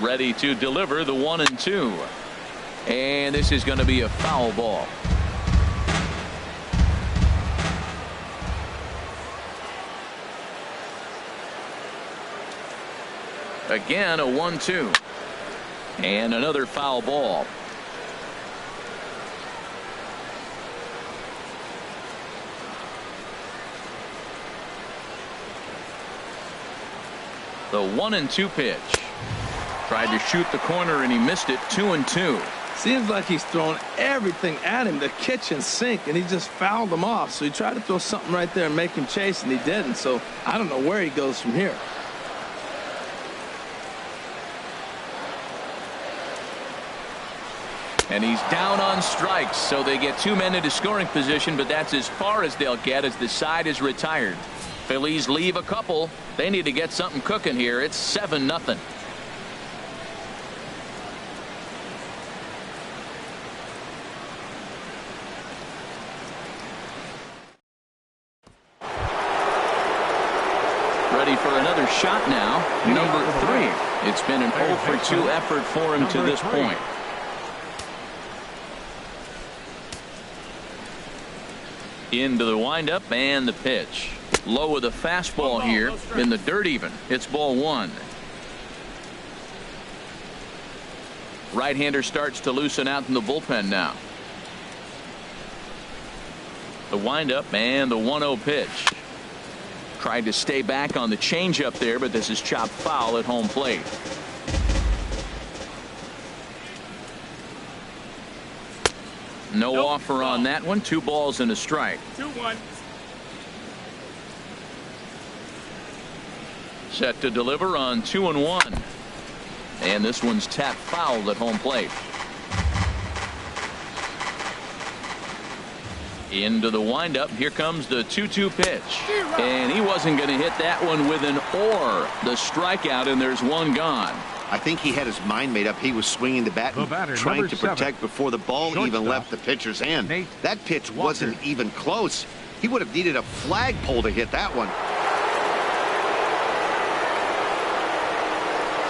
Ready to deliver the 1-2. And this is going to be a foul ball. Again, a 1-2. And another foul ball. The 1-2 pitch. Tried to shoot the corner and he missed it. 2-2. Seems like he's throwing everything at him, the kitchen sink, and he just fouled him off. So he tried to throw something right there and make him chase, and he didn't. So I don't know where he goes from here. And he's down on strikes, so they get 2 men into scoring position, but that's as far as they'll get as the side is retired. Phillies leave a couple. They need to get something cooking here. It's 7-0. Ready for another shot now. Number 3. It's been an 0-for-2 effort for him to this point. Into the windup and the pitch. Low with a fastball here in the dirt even. It's ball 1. Right-hander starts to loosen out in the bullpen now. The windup and the 1-0 pitch. Tried to stay back on the changeup there, but this is chopped foul at home plate. No offer on that one. 2 balls and a strike. 2-1. Set to deliver on 2-1. And this one's tapped foul at home plate. Into the windup. Here comes the 2-2 pitch. And he wasn't going to hit that one with an or. The strikeout, and there's one gone. I think he had his mind made up. He was swinging the bat and trying to protect before the ball even left the pitcher's hand. That pitch wasn't even close. He would have needed a flagpole to hit that one.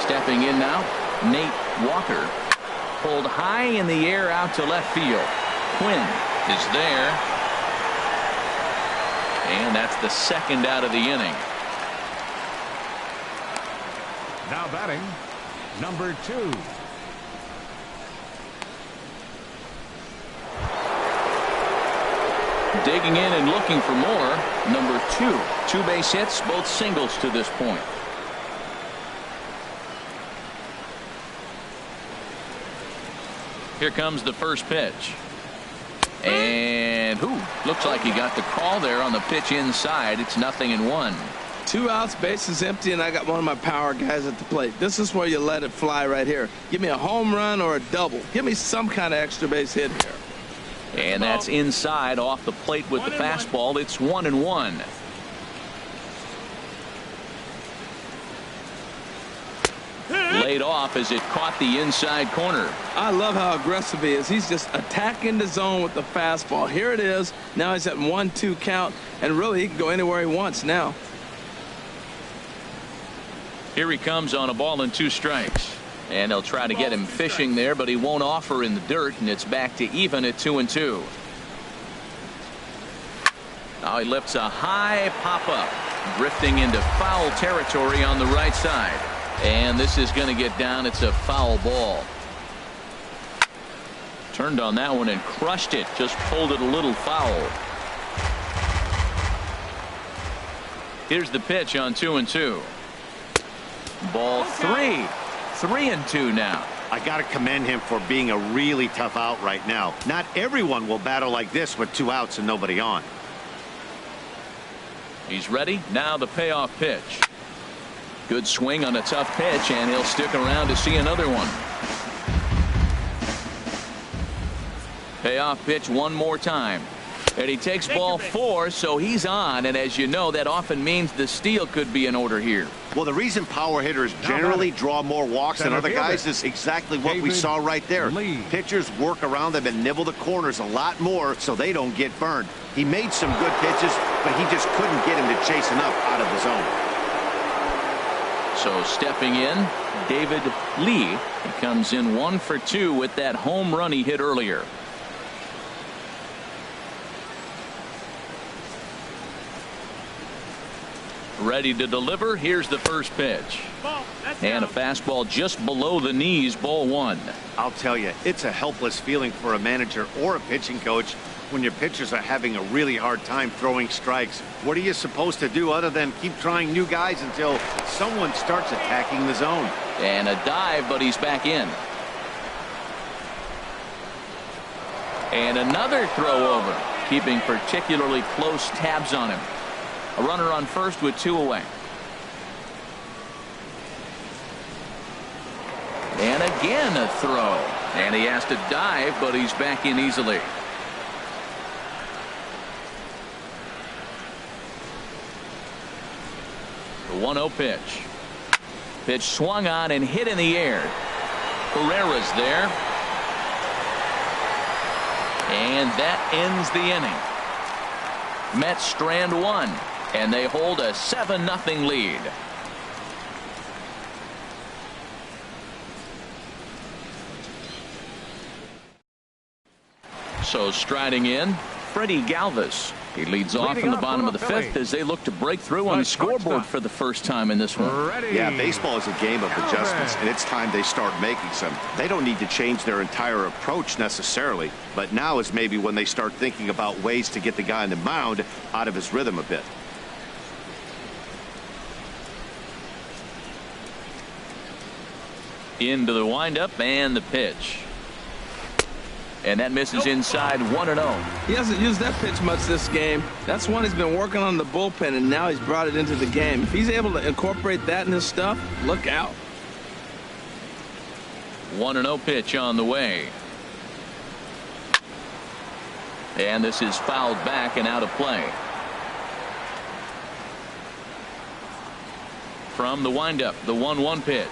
Stepping in now, Nate Walker. Pulled high in the air out to left field. Quinn is there. And that's the second out of the inning. Now batting, number 2. Digging in and looking for more. Number 2. 2 base hits, both singles to this point. Here comes the first pitch. And looks like he got the call there on the pitch inside. It's 0-1. 2 outs, bases empty, and I got one of my power guys at the plate. This is where you let it fly right here. Give me a home run or a double. Give me some kind of extra base hit here. And that's inside off the plate with the fastball. It's 1-1. Laid off as it caught the inside corner. I love how aggressive he is. He's just attacking the zone with the fastball. Here it is. Now he's at 1-2 count, and really he can go anywhere he wants now. Here he comes on a ball and 2 strikes. And they'll try to get him fishing there, but he won't offer in the dirt, and it's back to even at 2-2. Now he lifts a high pop-up, drifting into foul territory on the right side. And this is going to get down. It's a foul ball. Turned on that one and crushed it. Just pulled it a little foul. Here's the pitch on 2-2. Ball 3. 3-2 now. I got to commend him for being a really tough out right now. Not everyone will battle like this with 2 outs and nobody on. He's ready. Now the payoff pitch. Good swing on a tough pitch, and he'll stick around to see another one. Payoff pitch one more time. And he takes ball 4, so he's on. And as you know, that often means the steal could be in order here. Well, the reason power hitters generally draw more walks than other guys is exactly what we saw right there. Pitchers work around them and nibble the corners a lot more so they don't get burned. He made some good pitches, but he just couldn't get him to chase enough out of the zone. So stepping in, David Lee. He comes in 1 for 2 with that home run he hit earlier. Ready to deliver. Here's the first pitch. And a fastball just below the knees, ball 1. I'll tell you, it's a helpless feeling for a manager or a pitching coach when your pitchers are having a really hard time throwing strikes. What are you supposed to do other than keep trying new guys until someone starts attacking the zone? And a dive, but he's back in. And another throw over, keeping particularly close tabs on him. A runner on first with 2 away. And again a throw. And he has to dive, but he's back in easily. The 1-0 pitch. Pitch swung on and hit in the air. Herrera's there. And that ends the inning. Mets strand 1. And they hold a 7-0 lead. So striding in, Freddie Galvis. He leads off in the bottom of the 5th as they look to break through on the scoreboard for the first time in this one. Yeah, baseball is a game of adjustments, and it's time they start making some. They don't need to change their entire approach necessarily, but now is maybe when they start thinking about ways to get the guy on the mound out of his rhythm a bit. Into the windup and the pitch. And that misses inside 1-0. He hasn't used that pitch much this game. That's one he's been working on the bullpen, and now he's brought it into the game. If he's able to incorporate that in his stuff, look out. 1-0 pitch on the way. And this is fouled back and out of play. From the windup, the 1-1 pitch.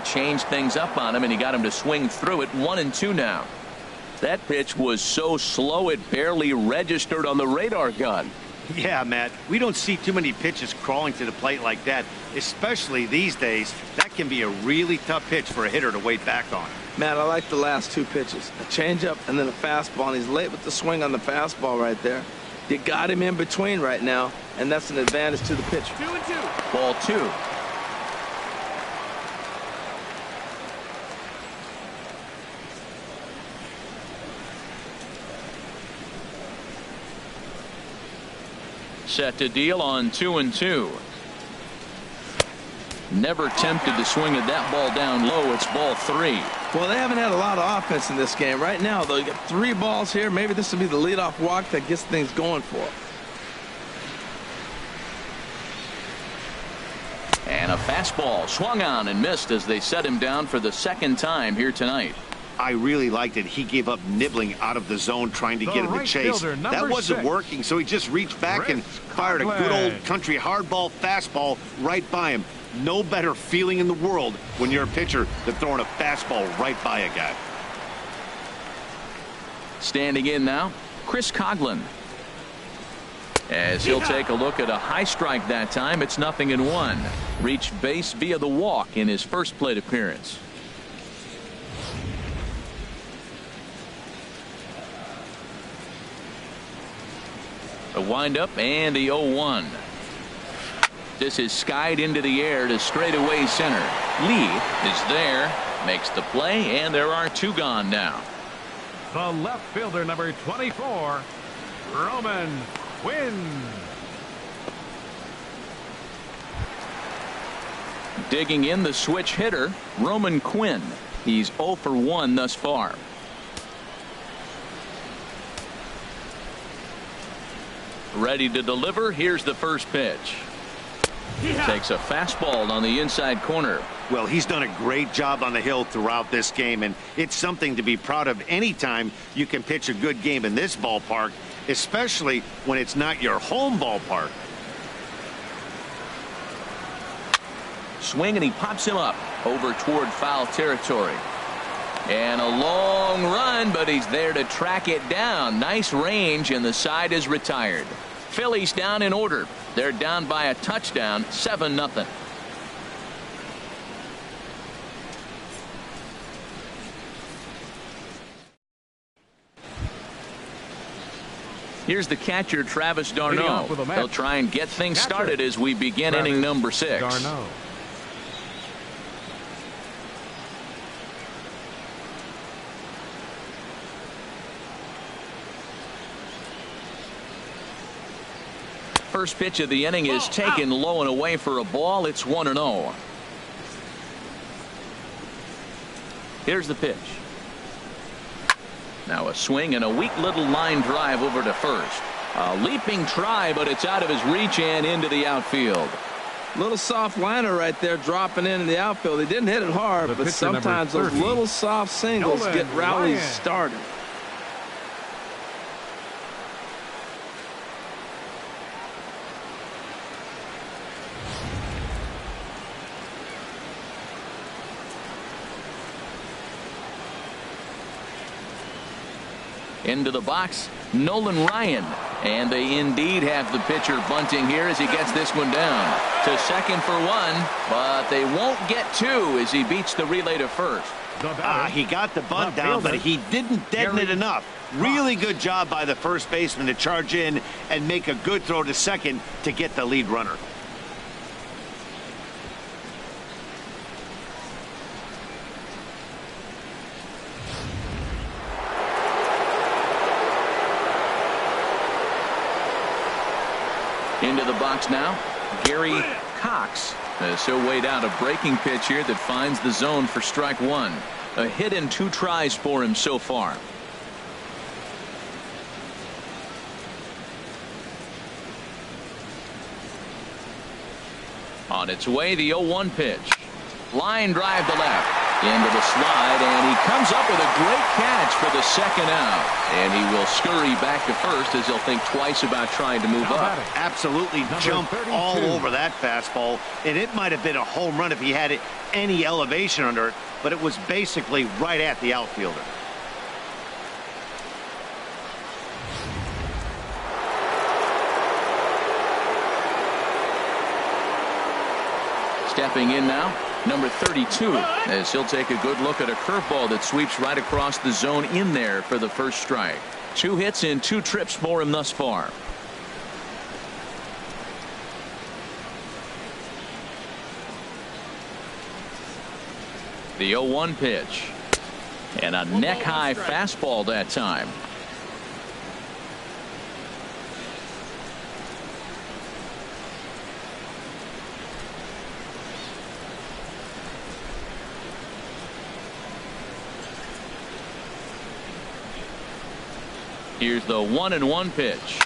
Changed things up on him, and he got him to swing through it. 1-2 now. That pitch was so slow it barely registered on the radar gun. Yeah, Matt, we don't see too many pitches crawling to the plate like that, especially these days. That can be a really tough pitch for a hitter to wait back on. Matt, I like the last 2 pitches. A changeup and then a fastball, and he's late with the swing on the fastball right there. You got him in between right now, and that's an advantage to the pitcher. 2-2. Ball 2. Set to deal on 2-2. Never tempted to swing at that ball down low. It's ball 3. Well, they haven't had a lot of offense in this game. Right now, though, you got 3 balls here. Maybe this will be the leadoff walk that gets things going for him. And a fastball swung on and missed as they set him down for the 2nd time here tonight. I really liked it. He gave up nibbling out of the zone trying to get him to chase. That wasn't working, so he just reached back and fired a good old country hardball fastball right by him. No better feeling in the world when you're a pitcher than throwing a fastball right by a guy. Standing in now, Chris Coughlin. As he'll take a look at a high strike that time. It's 0-1. Reached base via the walk in his first plate appearance. A windup and the 0-1. This is skied into the air to straightaway center. Lee is there, makes the play, and there are 2 gone now. The left fielder, number 24, Roman Quinn. Digging in the switch hitter, Roman Quinn. He's 0 for 1 thus far. Ready to deliver. Here's the first pitch. Takes a fastball on the inside corner. Well, he's done a great job on the hill throughout this game, and it's something to be proud of anytime you can pitch a good game in this ballpark, especially when it's not your home ballpark. Swing, and he pops him up over toward foul territory. And a long run, but he's there to track it down. Nice range, and the side is retired. Phillies down in order. They're down by a touchdown, 7-0. Here's the catcher, Travis d'Arnaud. They'll try and get things started as we begin inning number 6. d'Arnaud. First pitch of the inning is taken low and away for a ball. It's 1-0. Here's the pitch. Now a swing and a weak little line drive over to first. A leaping try, but it's out of his reach and into the outfield. Little soft liner right there, dropping in the outfield. He didn't hit it hard, but sometimes those little soft singles get rallies started. Into the box, Nolan Ryan. And they indeed have the pitcher bunting here as he gets this one down. To second for 1, but they won't get 2 as he beats the relay to first. He got the bunt down, but he didn't deaden it enough. Really good job by the first baseman to charge in and make a good throw to second to get the lead runner. Into the box now, Gary Cox. So weighed out a breaking pitch here that finds the zone for strike 1. A hit and 2 tries for him so far. On its way, the 0-1 pitch. Line drive to left. Into the slide, and he comes up with a great catch for the second out. And he will scurry back to first as he'll think twice about trying to move up. Absolutely jump all over that fastball, and it might have been a home run if he had any elevation under it, but it was basically right at the outfielder. Stepping in now, number 32, as he'll take a good look at a curveball that sweeps right across the zone in there for the first strike. 2 hits and 2 trips for him thus far. The 0-1 pitch. And a neck-high fastball that time. Here's the 1-1 pitch.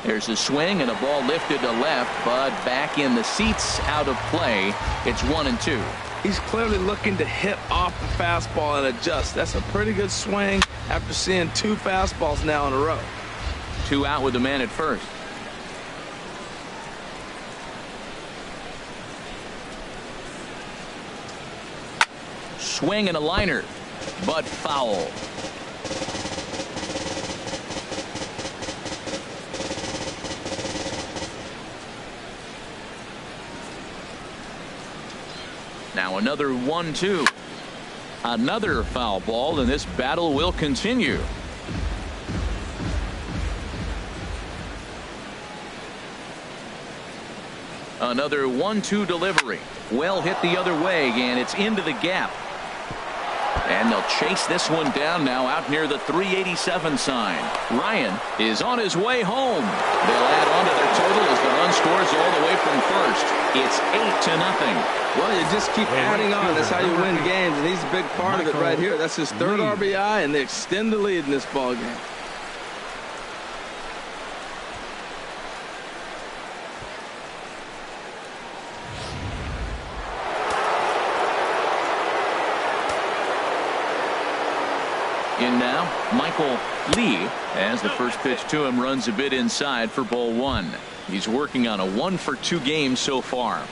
There's a swing and a ball lifted to left, but back in the seats, out of play. It's 1-2. He's clearly looking to hit off the fastball and adjust. That's a pretty good swing after seeing 2 fastballs now in a row. 2 out with the man at first. Swing and a liner, but foul. Now another 1-2. Another foul ball, and this battle will continue. Another 1-2 delivery. Well hit the other way, and it's into the gap. And they'll chase this one down now out near the 387 sign. Ryan is on his way home. They'll add on to their total as the run scores all the way from first. It's 8-0. Well, you just keep adding on. That's how you win games, and he's a big part of it right here. That's his 3rd RBI, and they extend the lead in this ball game. In now, Michael Lee, as the first pitch to him runs a bit inside for ball 1. He's working on a 1-for-2 game so far.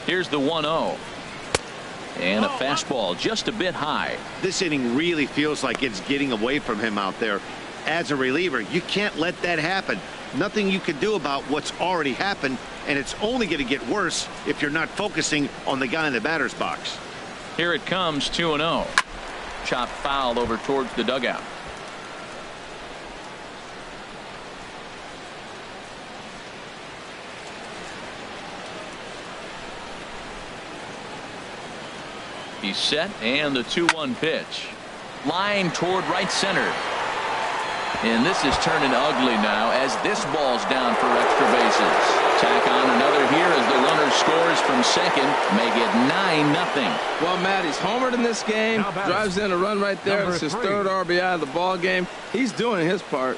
Here's the 1-0. And a fastball just a bit high. This inning really feels like it's getting away from him out there. As a reliever, you can't let that happen. Nothing you can do about what's already happened, and it's only going to get worse if you're not focusing on the guy in the batter's box. Here it comes, 2-0. Chopped foul over towards the dugout. He's set, and the 2-1 pitch. Line toward right center. And this is turning ugly now as this ball's down for extra bases. Tack on another here as the runner scores from second. Make it 9-0. Well, Matt, he's homered in this game. Drives in a run right there. It's his third RBI of the ball game. He's doing his part.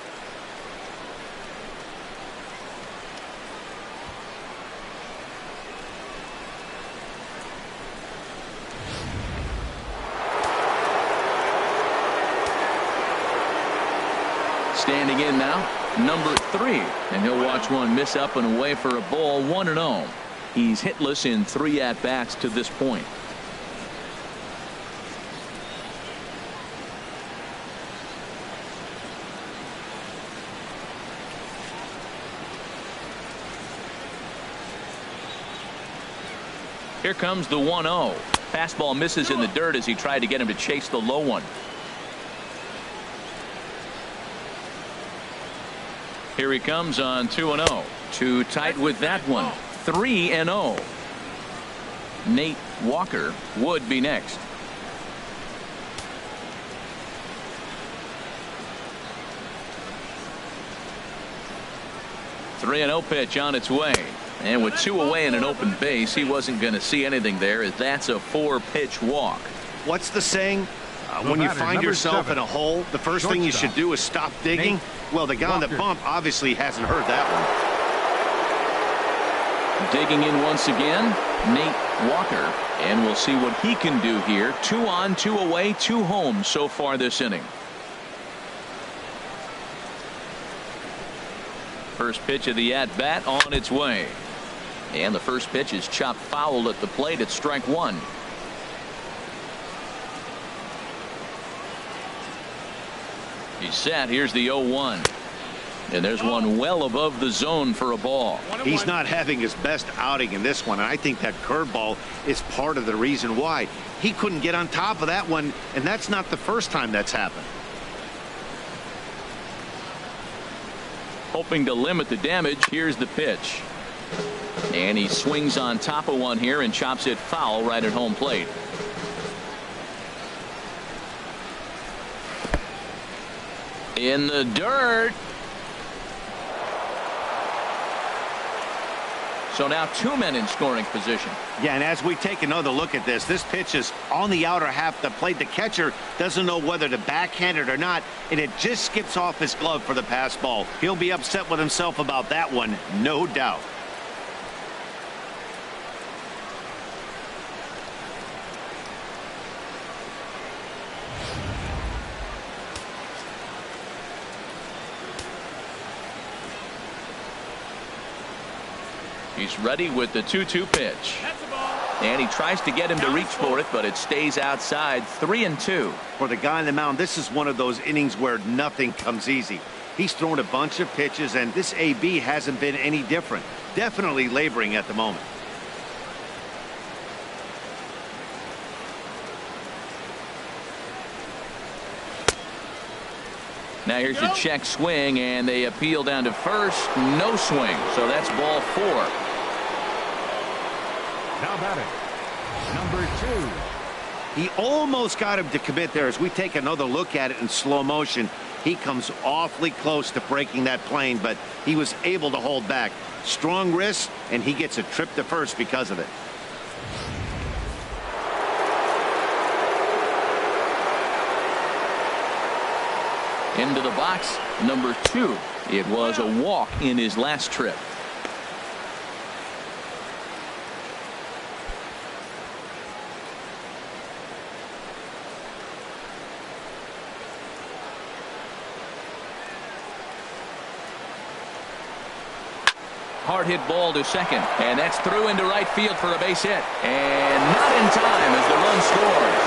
Standing in now, number 3, and he'll watch one miss up and away for a ball. 1-0. He's hitless in 3 at-bats to this point. Here comes the 1-0. Fastball misses in the dirt as he tried to get him to chase the low one. Here he comes on 2-0. Too tight with that one. 3-0. Nate Walker would be next. Three 3-0 pitch on its way. And with 2 away and an open base, he wasn't going to see anything there, as that's a 4-pitch walk. What's the saying? When you find yourself in a hole, the first thing you should do is stop digging. Well, the guy on the bump obviously hasn't heard that one. Digging in once again, Nate Walker. And we'll see what he can do here. 2 on, 2 away, 2 home so far this inning. First pitch of the at-bat on its way. And the first pitch is chopped foul at the plate at strike 1. He's set. Here's the 0-1. And there's one well above the zone for a ball. He's not having his best outing in this one, and I think that curveball is part of the reason why. He couldn't get on top of that one, and that's not the first time that's happened. Hoping to limit the damage, here's the pitch. And he swings on top of one here and chops it foul right at home plate. In the dirt. So now 2 men in scoring position. Yeah, and as we take another look at this, this pitch is on the outer half of the plate. The catcher doesn't know whether to backhand it or not, and it just skips off his glove for the pass ball. He'll be upset with himself about that one, no doubt. He's ready with the 2-2 pitch. And he tries to get him to reach for it, but it stays outside. 3-2. For the guy on the mound, this is one of those innings where nothing comes easy. He's thrown a bunch of pitches, and this AB hasn't been any different. Definitely laboring at the moment. Now here's a check swing, and they appeal down to first. No swing, so that's ball 4. Now batting, number 2. He almost got him to commit there. As we take another look at it in slow motion, he comes awfully close to breaking that plane, but he was able to hold back. Strong wrist, and he gets a trip to first because of it. Into the box, number 2. It was a walk in his last trip. Hard hit ball to second. And that's through into right field for a base hit. And not in time as the run scores.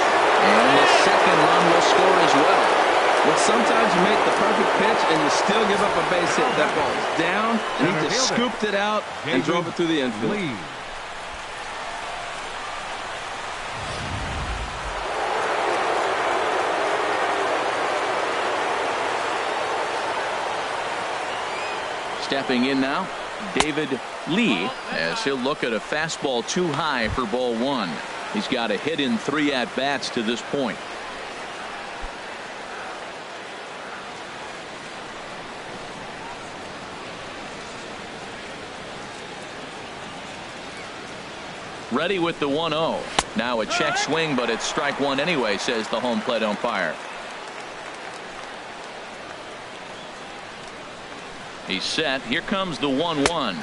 And the second run will score as well. Well, sometimes you make the perfect pitch and you still give up a base hit. That ball is down, and he just scooped it out and drove it through the infield. Stepping in now, David Lee, as he'll look at a fastball too high for ball one. He's got a hit in 3 at-bats to this point. Ready with the 1-0. Now a check swing, but it's strike one anyway, says the home plate umpire. He's set. Here comes the 1-1.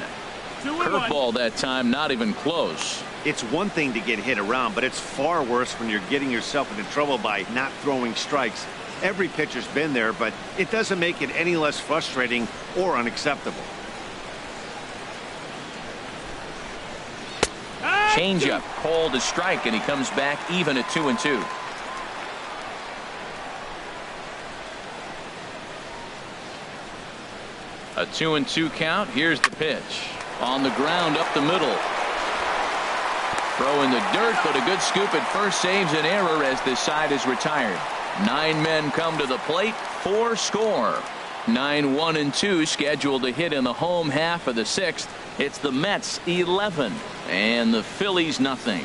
Curveball that time, not even close. It's one thing to get hit around, but it's far worse when you're getting yourself into trouble by not throwing strikes. Every pitcher's been there, but it doesn't make it any less frustrating or unacceptable. Changeup called to strike, and he comes back even at 2-2. A 2-2 count. Here's the pitch. On the ground up the middle. Throw in the dirt, but a good scoop at first saves an error as this side is retired. 9 men come to the plate. 4 score. 9-1-2 scheduled to hit in the home half of the 6th. It's the Mets 11 and the Phillies nothing.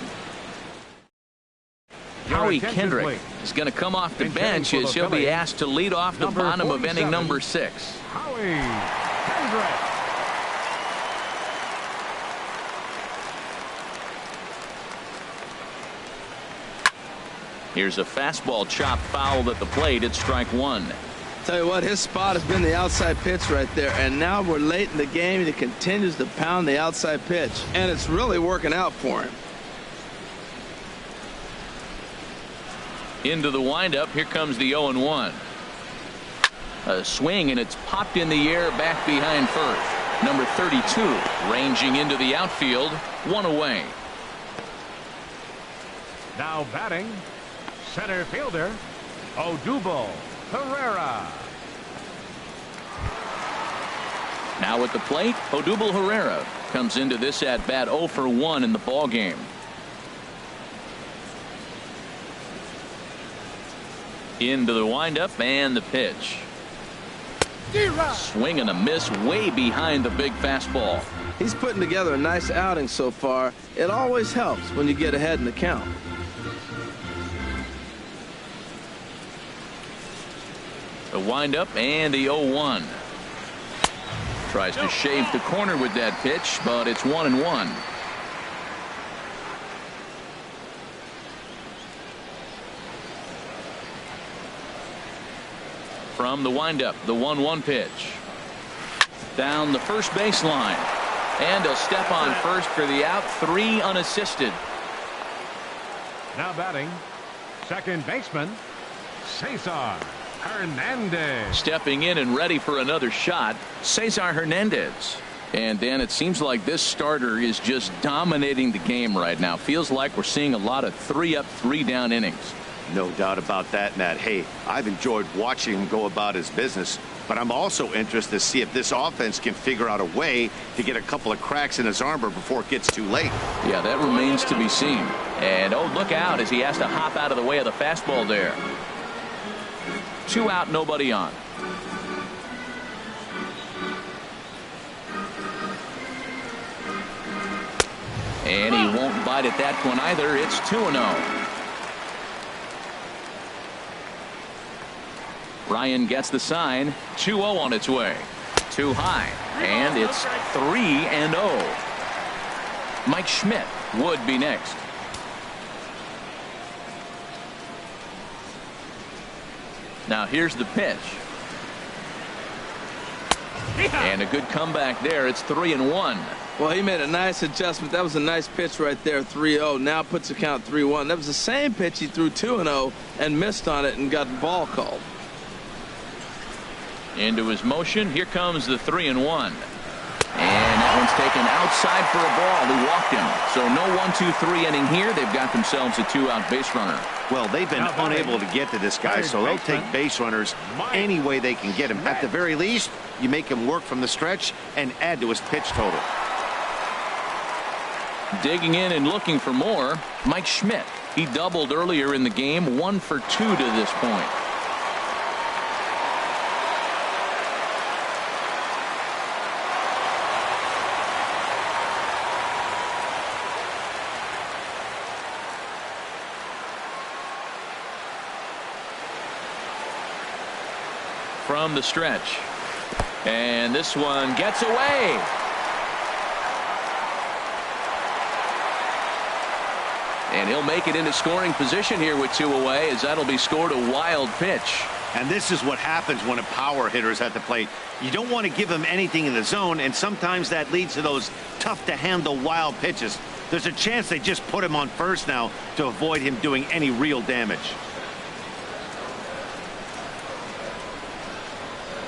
Howie Kendrick is going to come off the bench as he'll be asked to lead off the bottom of inning number 6. Howie Kendrick. Here's a fastball chopped foul at the plate. It's strike one. Tell you what, his spot has been the outside pitch right there, and now we're late in the game and he continues to pound the outside pitch, and it's really working out for him. Into the windup. Here comes the 0-1. A swing, and it's popped in the air back behind first. Number 32 ranging into the outfield. 1 away. Now batting, center fielder Odubel Herrera. Now at the plate, Odubel Herrera comes into this at bat 0 for 1 in the ball game. Into the windup and the pitch. Swing and a miss way behind the big fastball. He's putting together a nice outing so far. It always helps when you get ahead in the count. The windup and the 0-1. Tries to shave the corner with that pitch, but it's 1-1. From the windup, the 1-1 pitch. Down the first baseline. And a step on first for the out. 3 unassisted. Now batting, second baseman Cesar Hernandez. Stepping in and ready for another shot, Cesar Hernandez. And Dan, it seems like this starter is just dominating the game right now. Feels like we're seeing a lot of 3-up, 3-down innings. No doubt about that, Matt. Hey, I've enjoyed watching him go about his business, but I'm also interested to see if this offense can figure out a way to get a couple of cracks in his armor before it gets too late. Yeah, that remains to be seen. And oh, look out as he has to hop out of the way of the fastball there. 2 out, nobody on. And he won't bite at that one either. It's 2-0. Ryan gets the sign. 2-0 on its way. Too high. And it's 3-0. Mike Schmidt would be next. Now here's the pitch. And a good comeback there. It's 3-1. Well, he made a nice adjustment. That was a nice pitch right there, 3-0. Now puts the count 3-1. That was the same pitch he threw 2-0 and missed on it and got the ball called. Into his motion. Here comes the 3-1. And that one's taken outside for a ball. He walked him. So no 1-2-3 inning here. They've got themselves a 2-out base runner. Well, they've been unable to get to this guy, so they'll take base runners any way they can get him. At the very least, you make him work from the stretch and add to his pitch total. Digging in and looking for more, Mike Schmidt. He doubled earlier in the game, 1 for 2 to this point. From the stretch, and this one gets away. And he'll make it into scoring position here with 2 away, as that'll be scored a wild pitch. And this is what happens when a power hitter is at the plate. You don't want to give him anything in the zone, and sometimes that leads to those tough to handle wild pitches. There's a chance they just put him on first now to avoid him doing any real damage.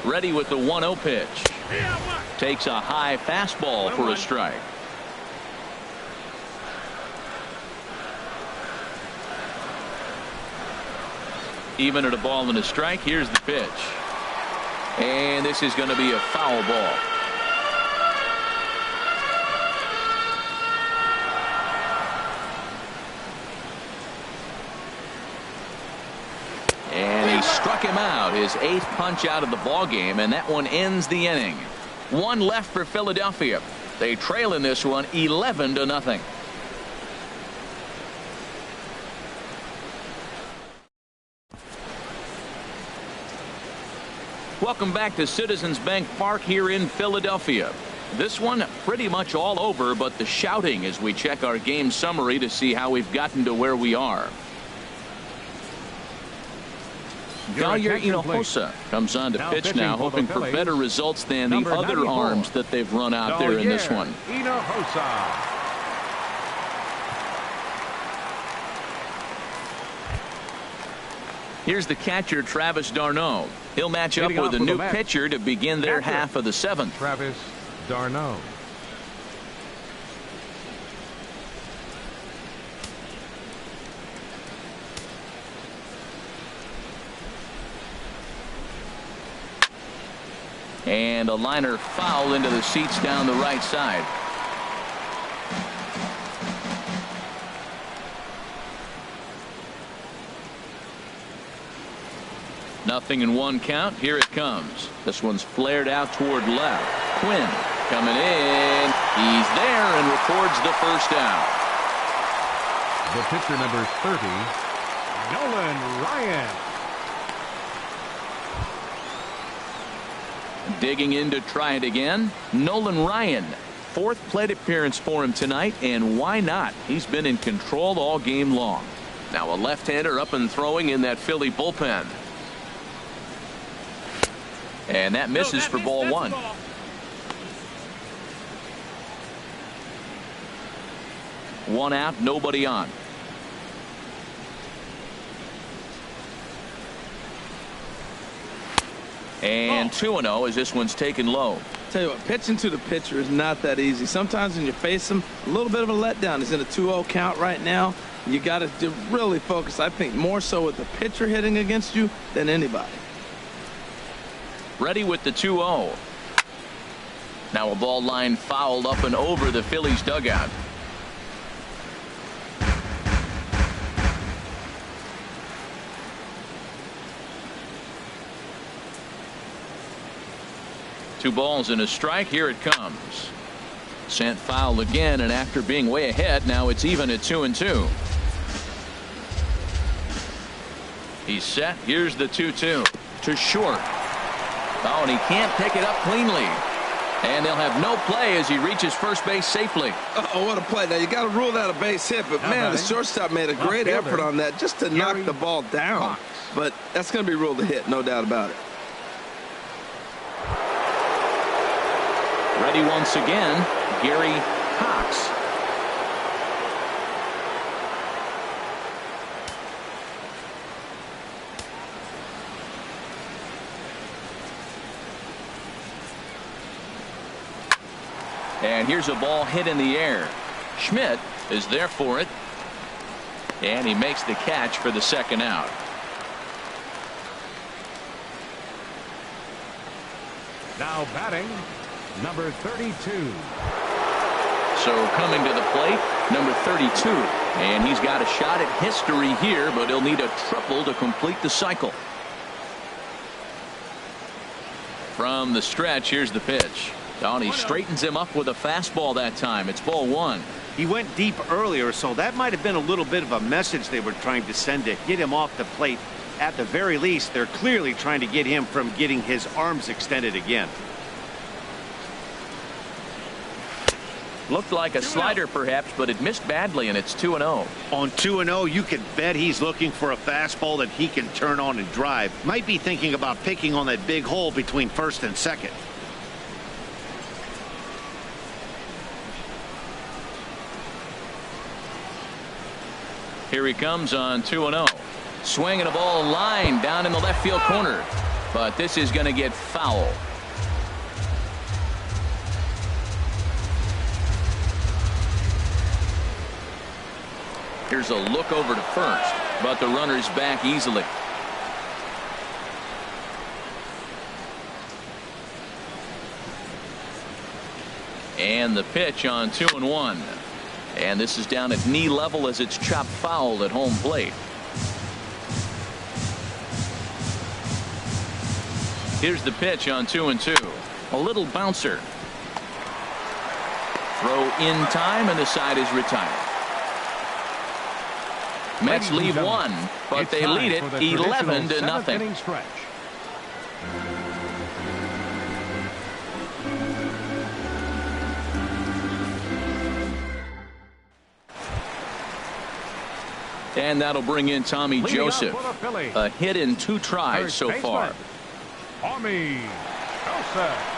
Ready with the 1-0 pitch. Takes a high fastball for a strike. Even at a ball and a strike, here's the pitch. And this is going to be a foul ball. And he struck him out, his 8th punch out of the ball game, and that one ends the inning. 1 left for Philadelphia. They trail in this one 11-0. Welcome back to Citizens Bank Park here in Philadelphia. This one pretty much all over, but the shouting as we check our game summary to see how we've gotten to where we are. Galler Hinojosa comes on to pitch now, hoping for better results than the other arms that they've run out there in this one. Hinojosa. Here's the catcher, Travis d'Arnaud. He'll match up with a new pitcher to begin their half of the 7th. Travis d'Arnaud. And a liner foul into the seats down the right side. Nothing in 1 count. Here it comes. This one's flared out toward left. Quinn coming in. He's there and records the first out. The pitcher, number 30, Nolan Ryan. Digging in to try it again, Nolan Ryan. 4th plate appearance for him tonight, and why not? He's been in control all game long. Now a left-hander up and throwing in that Philly bullpen. And that misses for ball 1. One out, nobody on. And 2-0 as this one's taken low. Tell you what, pitching to the pitcher is not that easy. Sometimes when you face him, a little bit of a letdown. He's in a 2-0 count right now. You got to really focus, I think, more so with the pitcher hitting against you than anybody. Ready with the 2-0. Now a ball line fouled up and over the Phillies dugout. Two balls and a strike. Here it comes. Sent foul again, and after being way ahead, now it's even at 2-2. He's set. Here's the 2-2 to short. Oh, and he can't pick it up cleanly. And they'll have no play as he reaches first base safely. Oh, what a play. Now, you got to rule that a base hit, but man, the shortstop made a great effort on that just to knock the ball down. But that's going to be ruled a hit, no doubt about it. Ready once again, Gary Cox. And here's a ball hit in the air. Schmidt is there for it. And he makes the catch for the second out. Now batting, number 32. So coming to the plate, number 32. And he's got a shot at history here, but he'll need a triple to complete the cycle. From the stretch, here's the pitch. He straightens him up with a fastball that time. It's ball one. He went deep earlier, so that might have been a little bit of a message they were trying to send to get him off the plate. At the very least, they're clearly trying to get him from getting his arms extended again. Looked like a slider perhaps, but it missed badly, and it's 2-0. On 2-0, you can bet he's looking for a fastball that he can turn on and drive. Might be thinking about picking on that big hole between first and second. Here he comes on 2-0. Swinging a ball line down in the left field corner. But this is going to get foul. Here's a look over to first, but the runner's back easily. And the pitch on 2-1. And this is down at knee level as it's chopped foul at home plate. Here's the pitch on 2-2. A little bouncer. Throw in time, and the side is retired. Mets leave one, but they lead it 11-0. And that'll bring in Tommy Joseph. A hit in 2 tries so far. Tommy Joseph.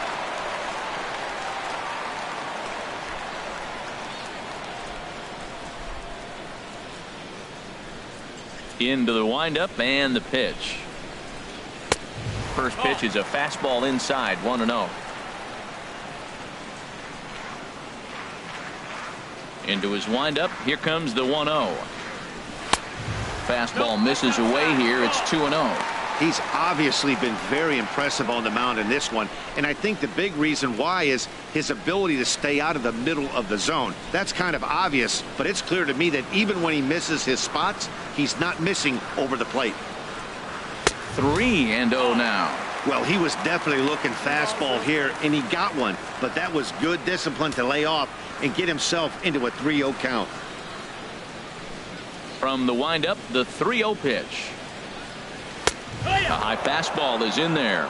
Into the windup and the pitch. First pitch is a fastball inside, 1-0. Into his windup. Here comes the 1-0. Fastball misses away here. It's 2-0. He's obviously been very impressive on the mound in this one, and I think the big reason why is his ability to stay out of the middle of the zone. That's kind of obvious, but it's clear to me that even when he misses his spots, he's not missing over the plate. 3-0 now. Well, he was definitely looking fastball here, and he got one, but that was good discipline to lay off and get himself into a 3-0 count. From the windup, the 3-0 pitch. A high fastball is in there.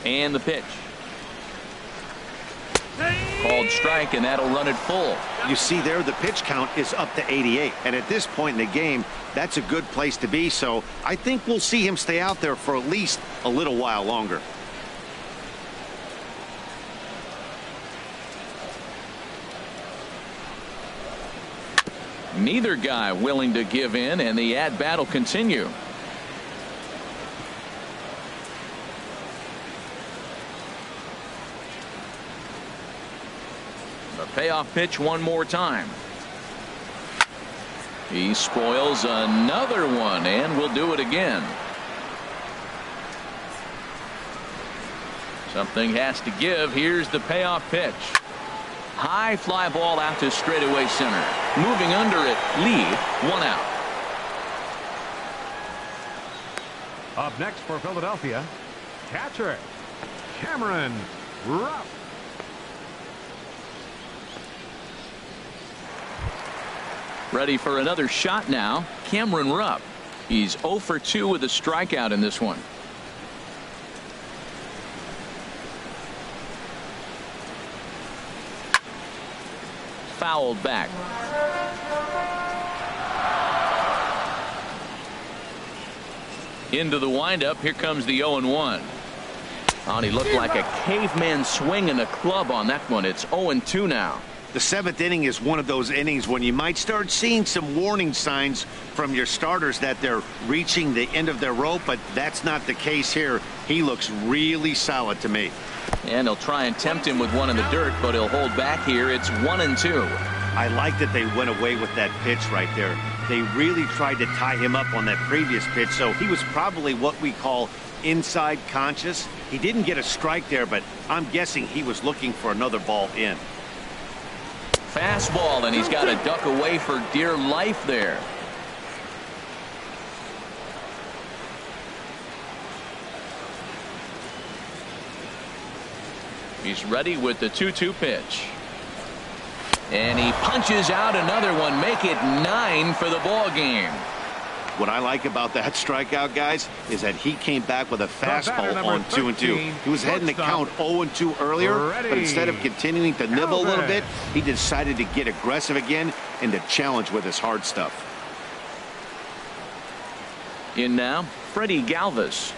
And the pitch. Called strike, and that'll run it full. You see there, the pitch count is up to 88, and at this point in the game, that's a good place to be, so I think we'll see him stay out there for at least a little while longer. Neither guy willing to give in, and the at-bat will continue. The payoff pitch one more time. He spoils another one, and will do it again. Something has to give. Here's the payoff pitch. High fly ball out to straightaway center. Moving under it, lead, 1 out. Up next for Philadelphia, catcher Cameron Rupp. Ready for another shot now. Cameron Rupp. He's 0 for 2 with a strikeout in this one. Fouled back. Into the windup. Here comes the 0-1. Oh, he looked like a caveman swinging a club on that one. It's 0-2 now. The 7th inning is one of those innings when you might start seeing some warning signs from your starters that they're reaching the end of their rope, but that's not the case here. He looks really solid to me. And he'll try and tempt him with one in the dirt, but he'll hold back here. It's 1-2. I like that they went away with that pitch right there. They really tried to tie him up on that previous pitch, so he was probably what we call inside conscious. He didn't get a strike there, but I'm guessing he was looking for another ball in. Fastball, and he's got to duck away for dear life there. He's ready with the 2-2 pitch. And he punches out another one, make it 9 for the ball game. What I like about that strikeout, guys, is that he came back with a fastball on 2-2. He was heading to count 0-2 earlier, but instead of continuing to nibble a little bit, he decided to get aggressive again and to challenge with his hard stuff. In now, Freddie Galvis,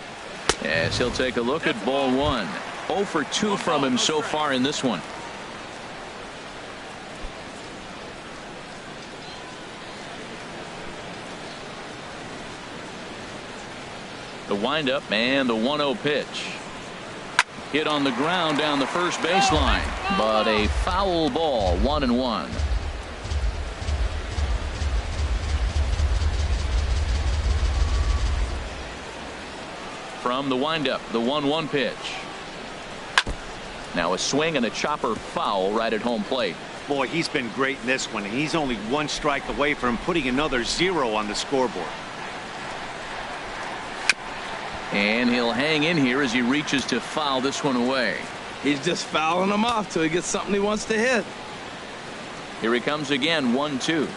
as he'll take a look at ball 1. 0 for 2 from him so far in this one. The windup and the 1-0 pitch. Hit on the ground down the first baseline, but a foul ball, 1-1. From the windup, the 1-1 pitch. Now a swing and a chopper foul right at home plate. Boy, he's been great in this one. He's only 1 strike away from putting another 0 on the scoreboard. And he'll hang in here as he reaches to foul this one away. He's just fouling them off till he gets something he wants to hit. Here he comes again, 1-2.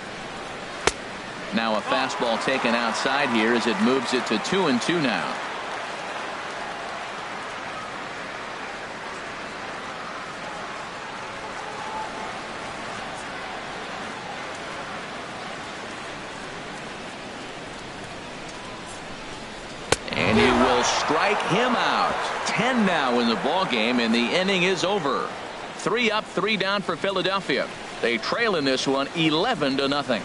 Now a fastball taken outside here as it moves it to 2-2 now. And he will strike him out. 10 now in the ball game, and the inning is over. 3 up, 3 down for Philadelphia. They trail in this one 11-0.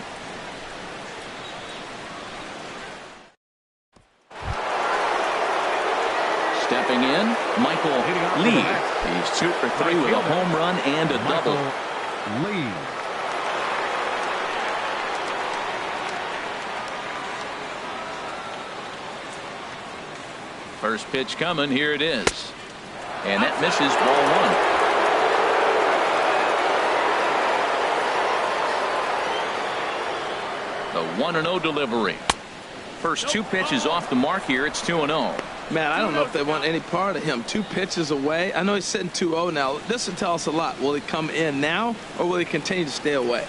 Stepping in, Michael Lee. He's 2 for 3 with a home run and a double. Lee. First pitch coming. Here it is. And that misses, ball 1. The 1-0 delivery. First 2 pitches off the mark here. It's 2-0. Man, I don't know if they want any part of him. 2 pitches away. I know he's sitting 2-0 now. This will tell us a lot. Will he come in now, or will he continue to stay away?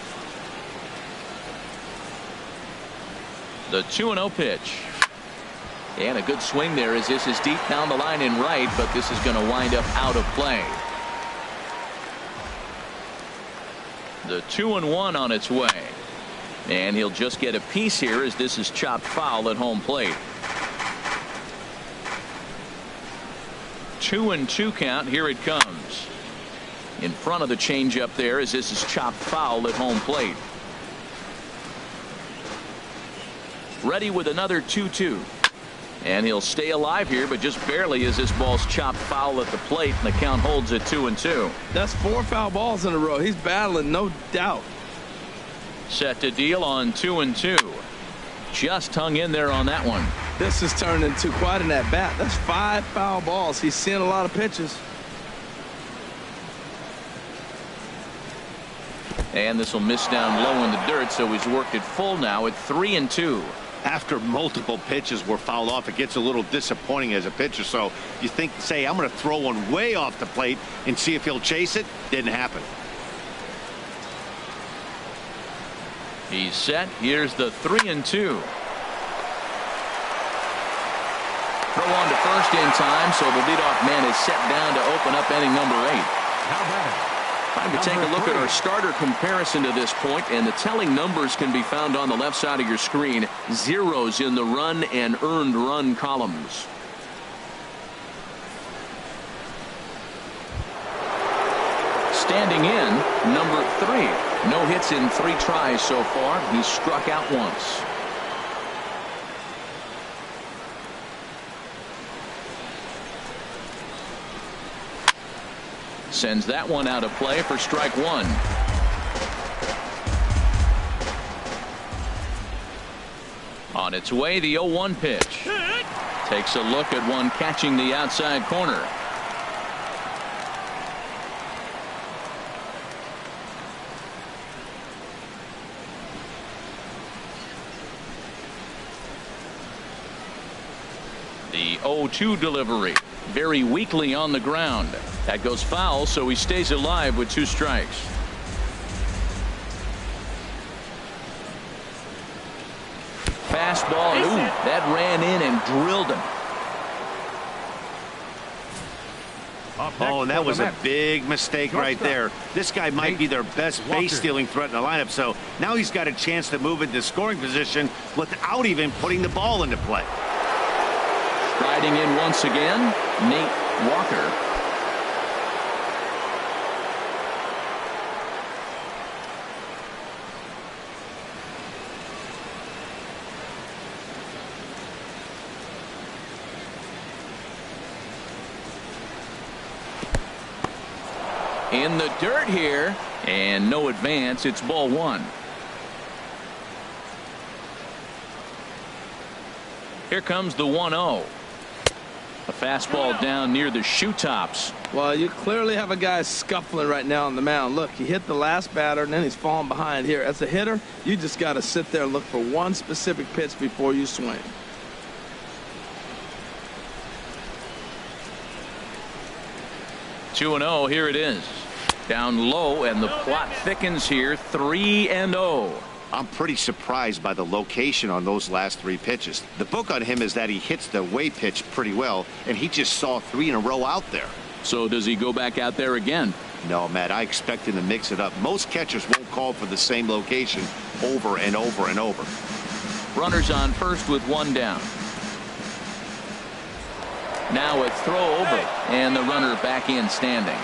The 2-0 pitch. And a good swing there as this is deep down the line in right, but this is going to wind up out of play. The 2-1 on its way. And he'll just get a piece here as this is chopped foul at home plate. 2-2 count. Here it comes. In front of the changeup there as this is chopped foul at home plate. Ready with another 2-2. And he'll stay alive here, but just barely as this ball's chopped foul at the plate, and the count holds at 2-2. That's 4 foul balls in a row. He's battling, no doubt. Set to deal on 2-2. Just hung in there on that one. This has turned into quite an at-bat. That's 5 foul balls. He's seeing a lot of pitches. And this will miss down low in the dirt, so he's worked it full now at 3-2. After multiple pitches were fouled off, it gets a little disappointing as a pitcher. So you think, say, I'm going to throw one way off the plate and see if he'll chase it. Didn't happen. He's set. Here's the 3-2. Throw on to first in time, so the leadoff man is set down to open up inning number 8. How about it? Time to take a look at our starter comparison to this point, and the telling numbers can be found on the left side of your screen. Zeros in the run and earned run columns. Standing in, number 3. No hits in 3 tries so far. He's struck out once. Sends that one out of play for strike 1. On its way, the 0-1 pitch. Takes a look at one catching the outside corner. The 0-2 delivery. Very weakly on the ground. That goes foul, so he stays alive with 2 strikes. Fastball. Ooh, that ran in and drilled him. Oh, and that was a big mistake right there. This guy might be their best base stealing threat in the lineup, so now he's got a chance to move into scoring position without even putting the ball into play. Riding in once again, Nate Walker. In the dirt here, and no advance. It's ball 1. Here comes the 1-0. A fastball down near the shoe tops. Well, you clearly have a guy scuffling right now on the mound. Look, he hit the last batter, and then he's falling behind here. As a hitter, you just got to sit there and look for one specific pitch before you swing. Two and 0. Here it is. Down low, and the plot thickens here. 3-0. I'm pretty surprised by the location on those last 3 pitches. The book on him is that he hits the away pitch pretty well, and he just saw 3 in a row out there. So does he go back out there again? No, Matt, I expect him to mix it up. Most catchers won't call for the same location over and over and over. Runners on first with 1 down. Now a throw over, and the runner back in standing.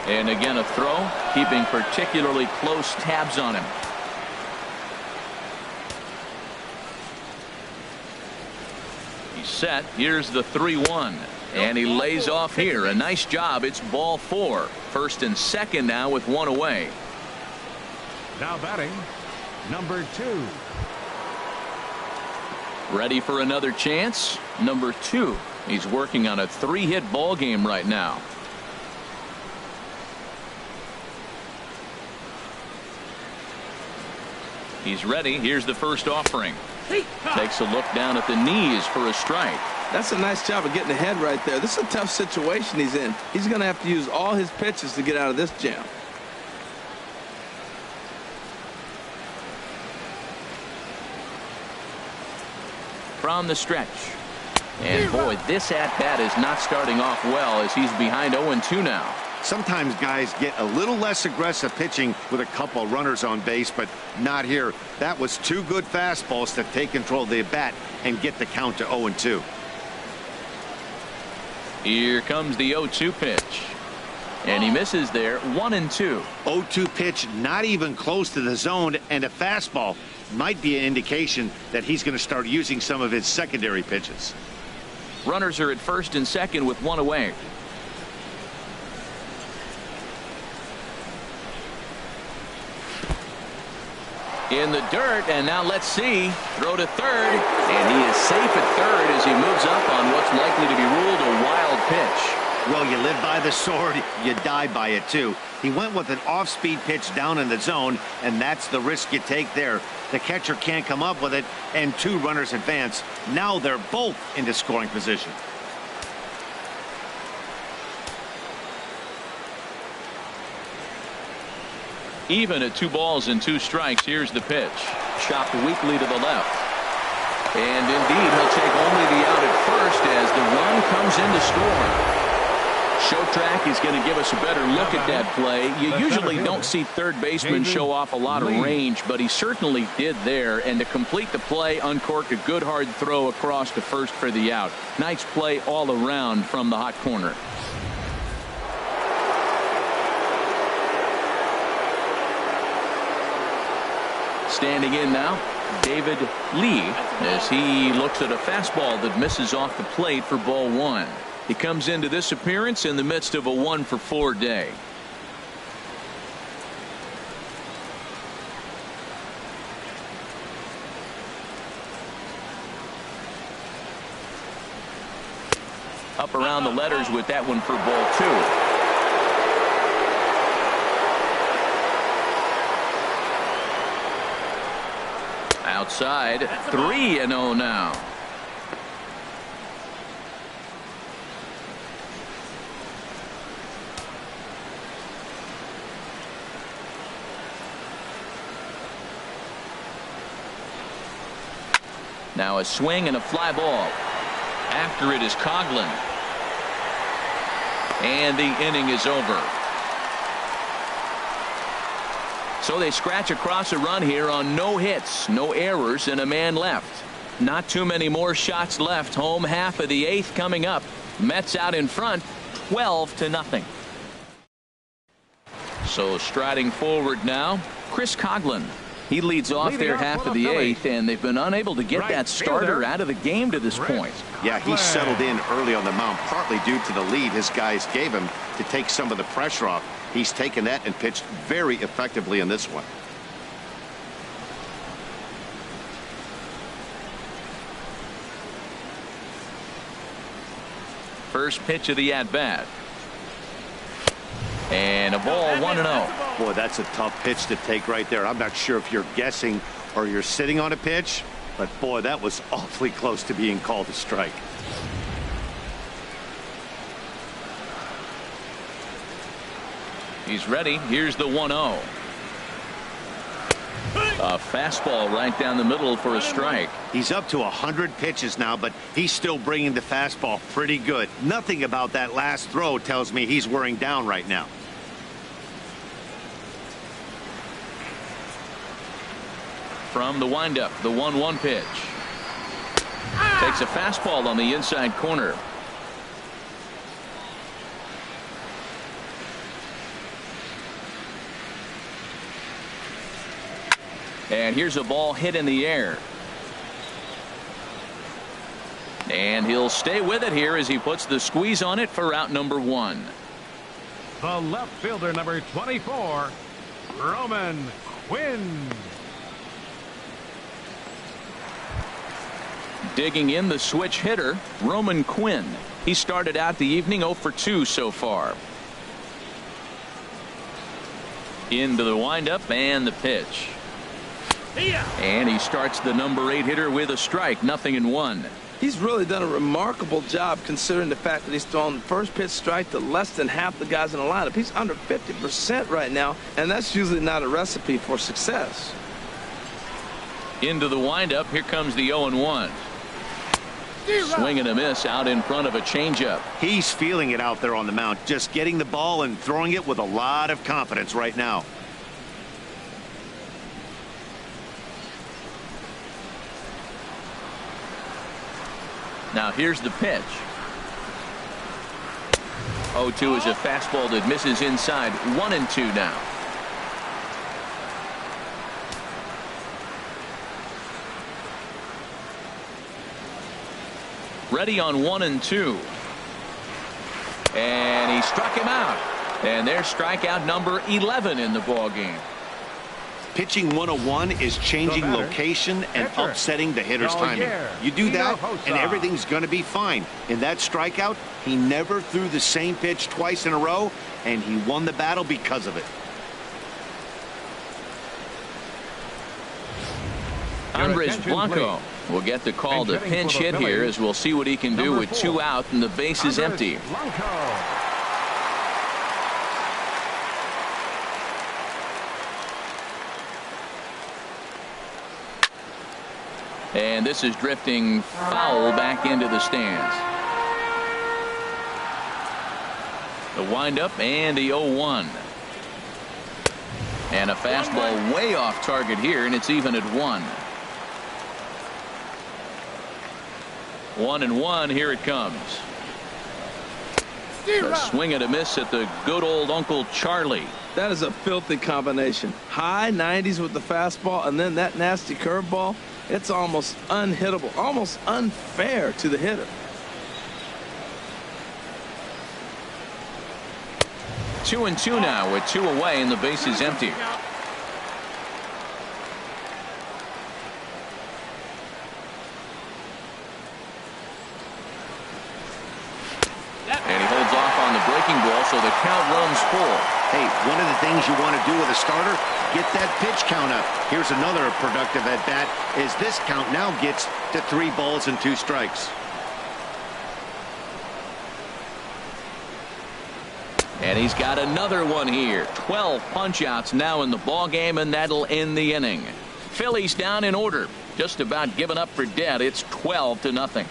And again a throw, keeping particularly close tabs on him. He's set. Here's the 3-1. And he lays off here. A nice job. It's ball 4. First and second now with 1 away. Now batting, number 2. Ready for another chance? Number 2. He's working on a 3-hit ball game right now. He's ready. Here's the first offering. Takes a look down at the knees for a strike. That's a nice job of getting ahead right there. This is a tough situation he's in. He's going to have to use all his pitches to get out of this jam. From the stretch. And boy, this at-bat is not starting off well as he's behind 0-2 now. Sometimes guys get a little less aggressive pitching with a couple of runners on base, but not here. That was 2 good fastballs to take control of the bat and get the count to 0-2. Here comes the 0-2 pitch. And he misses there. 1-2. 0-2 pitch, not even close to the zone, and a fastball might be an indication that he's going to start using some of his secondary pitches. Runners are at first and second with 1 away. In the dirt, and now let's see. Throw to third, and he is safe at third as he moves up on what's likely to be ruled a wild pitch. Well, you live by the sword, you die by it too. He went with an off-speed pitch down in the zone, and that's the risk you take there. The catcher can't come up with it, and 2 runners advance. Now they're both into scoring position. Even at 2 balls and 2 strikes. Here's the pitch. Chopped weakly to the left. And indeed, he'll take only the out at first as the run comes in to score. Show track is going to give us a better look at that play. You usually don't see third baseman show off a lot of range, but he certainly did there. And to complete the play, uncork a good hard throw across to first for the out. Nice play all around from the hot corner. Standing in now, David Lee, as he looks at a fastball that misses off the plate for ball one. He comes into this appearance in the midst of a 1-for-4 day. Up around the letters with that one for ball two. Outside, 3-0 now. Now a swing and a fly ball. After it is Coghlan. And the inning is over. So they scratch across a run here on no hits, no errors, and a man left. Not too many more shots left. Home half of the eighth coming up. Mets out in front, 12-0. So striding forward now, Chris Coghlan. He leads off their half of the eighth, and they've been unable to get that starter out of the game to this point. Yeah, he settled in early on the mound, partly due to the lead his guys gave him to take some of the pressure off. He's taken that and pitched very effectively in this one. First pitch of the at-bat. And a ball, 1-0. Boy, that's a tough pitch to take right there. I'm not sure if you're guessing or you're sitting on a pitch, but boy, that was awfully close to being called a strike. He's ready. Here's the 1-0. A fastball right down the middle for a strike. He's up to 100 pitches now, but he's still bringing the fastball pretty good. Nothing about that last throw tells me he's wearing down right now. From the windup, the 1-1 pitch. Takes a fastball on the inside corner. And here's a ball hit in the air. And he'll stay with it here as he puts the squeeze on it for out number one. The left fielder, number 24, Roman Quinn. Digging in the switch hitter, Roman Quinn. He started out the evening 0 for 2 so far. Into the windup and the pitch. And he starts the number 8 hitter with a strike, 0-1. He's really done a remarkable job considering the fact that he's thrown the first pitch strike to less than half the guys in the lineup. He's under 50% right now, and that's usually not a recipe for success. Into the windup, here comes the 0-1. Swing and a miss out in front of a changeup. He's feeling it out there on the mound, just getting the ball and throwing it with a lot of confidence right now. Now here's the pitch. 0-2 is a fastball that misses inside. 1-2 now. Ready on 1-2. And he struck him out. And there's strikeout number 11 in the ball game. Pitching 101 is changing location and upsetting the hitter's timing. You do that and everything's going to be fine. In that strikeout, he never threw the same pitch twice in a row, and he won the battle because of it. Andres Blanco will get the call to pinch hit here, as we'll see what he can do with 2 out and the base is empty. And this is drifting foul back into the stands. The windup and the 0-1. And a fastball way off target here, and it's even at 1. 1-1. Here it comes. A swing and a miss at the good old Uncle Charlie. That is a filthy combination. High 90s with the fastball, and then that nasty curveball. It's almost unhittable, almost unfair to the hitter. 2-2 now with 2 away and the base is empty. And he holds off on the breaking ball, so the count runs full. Hey, one of the things you want to do with a starter, get that pitch count up. Here's another productive at bat as this count now gets to 3 balls and 2 strikes. And he's got another one here. 12 punch-outs now in the ball game, and that'll end the inning. Phillies down in order, just about given up for dead. It's 12-0.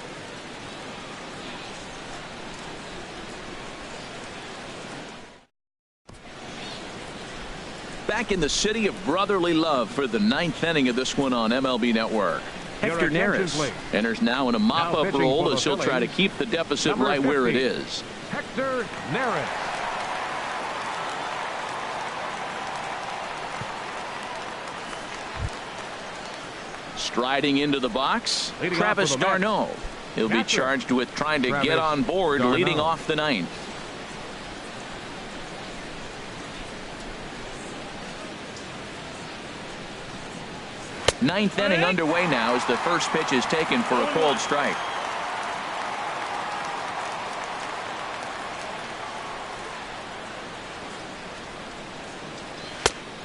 Back in the city of brotherly love for the 9th inning of this one on MLB Network. Hector Neris enters now in a mop-up role as he'll try to keep the deficit right where it is. Hector Neris. Striding into the box, Leading Travis d'Arnaud. He'll be charged with trying to get on board leading off the 9th. Ninth inning underway now as the first pitch is taken for a cold strike.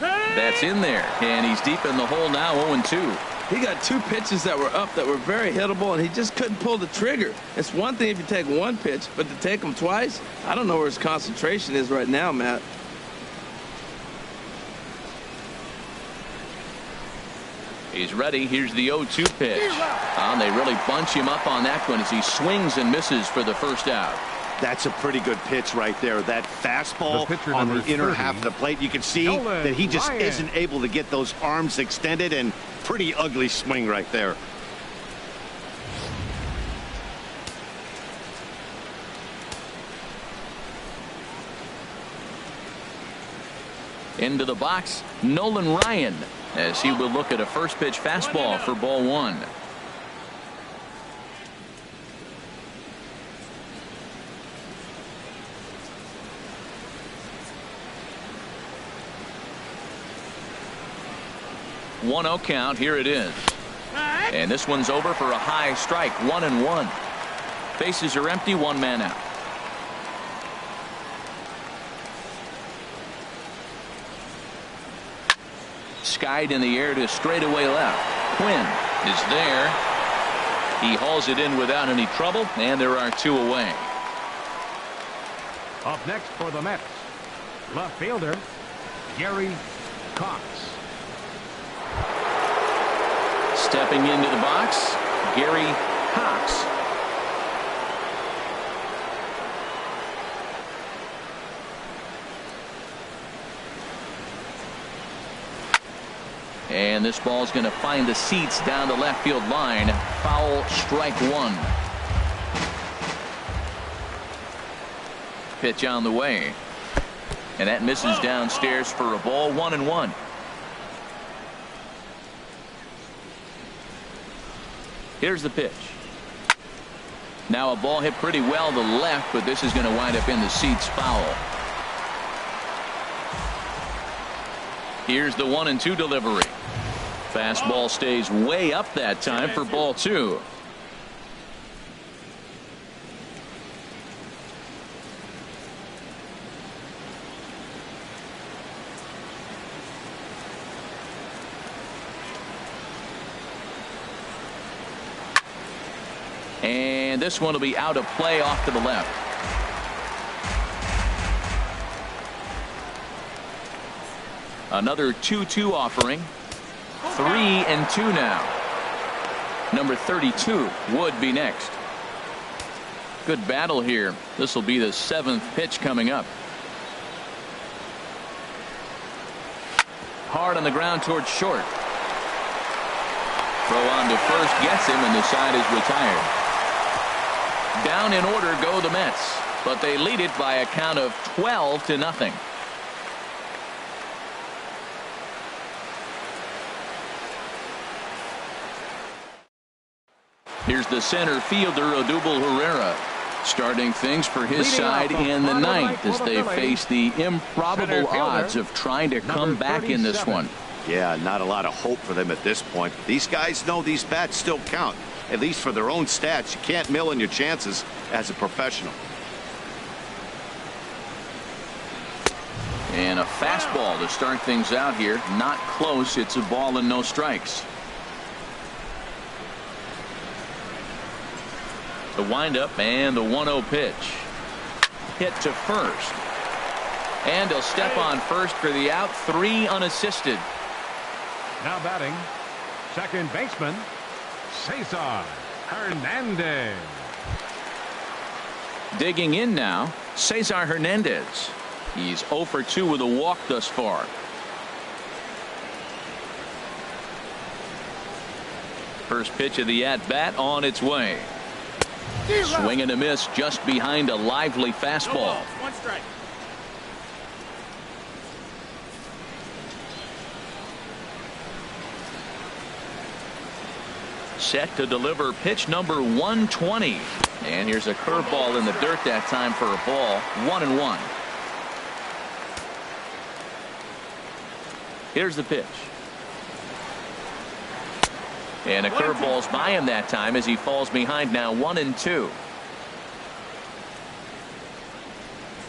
That's in there, and he's deep in the hole now. 0-2. He got 2 pitches that were up that were very hittable, and he just couldn't pull the trigger. It's one thing if you take 1 pitch, but to take them twice, I don't know where his concentration is right now, Matt. He's ready. Here's the 0-2 pitch. And they really bunch him up on that one as he swings and misses for the first out. That's a pretty good pitch right there. That fastball on the inner half of the plate. You can see that he just isn't able to get those arms extended, and pretty ugly swing right there. Into the box, Nolan Ryan, as he will look at a first pitch fastball for ball 1. One 0 count. Here it is. And this one's over for a high strike. 1-1. Bases are empty. 1 man out. Skied in the air to straightaway left. Quinn is there. He hauls it in without any trouble, and there are 2 away. Up next for the Mets, left fielder Gary Cox. Stepping into the box, Gary Cox. And this ball's going to find the seats down the left field line. Foul, strike 1. Pitch on the way. And that misses downstairs for a ball. 1-1. Here's the pitch. Now a ball hit pretty well to the left, but this is going to wind up in the seats. Foul. Here's the 1-2 delivery. Fastball stays way up that time for ball 2. And this one will be out of play off to the left. Another 2-2 offering. 3-2 now. Number 32 would be next. Good battle here. This will be the 7th pitch coming up. Hard on the ground towards short. Throw on to first gets him, and the side is retired. Down in order go the Mets, but they lead it by a count of 12-0. Here's the center fielder, Odubel Herrera, starting things for his side in the 9th as they face the improbable odds of trying to come back in this one. Yeah, not a lot of hope for them at this point. These guys know these bats still count, at least for their own stats. You can't mill in your chances as a professional. And a fastball to start things out here. Not close. It's a ball and no strikes. The windup and the 1-0 pitch. Hit to first. And he'll step on first for the out. 3 unassisted. Now batting, second baseman, Cesar Hernandez. Digging in now, Cesar Hernandez. He's 0 for 2 with a walk thus far. First pitch of the at-bat on its way. Swing and a miss just behind a lively fastball. 1 strike. Set to deliver pitch number 120. And here's a curveball in the dirt that time for a ball. 1-1. Here's the pitch. And a curveball's by him that time as he falls behind now. 1-2.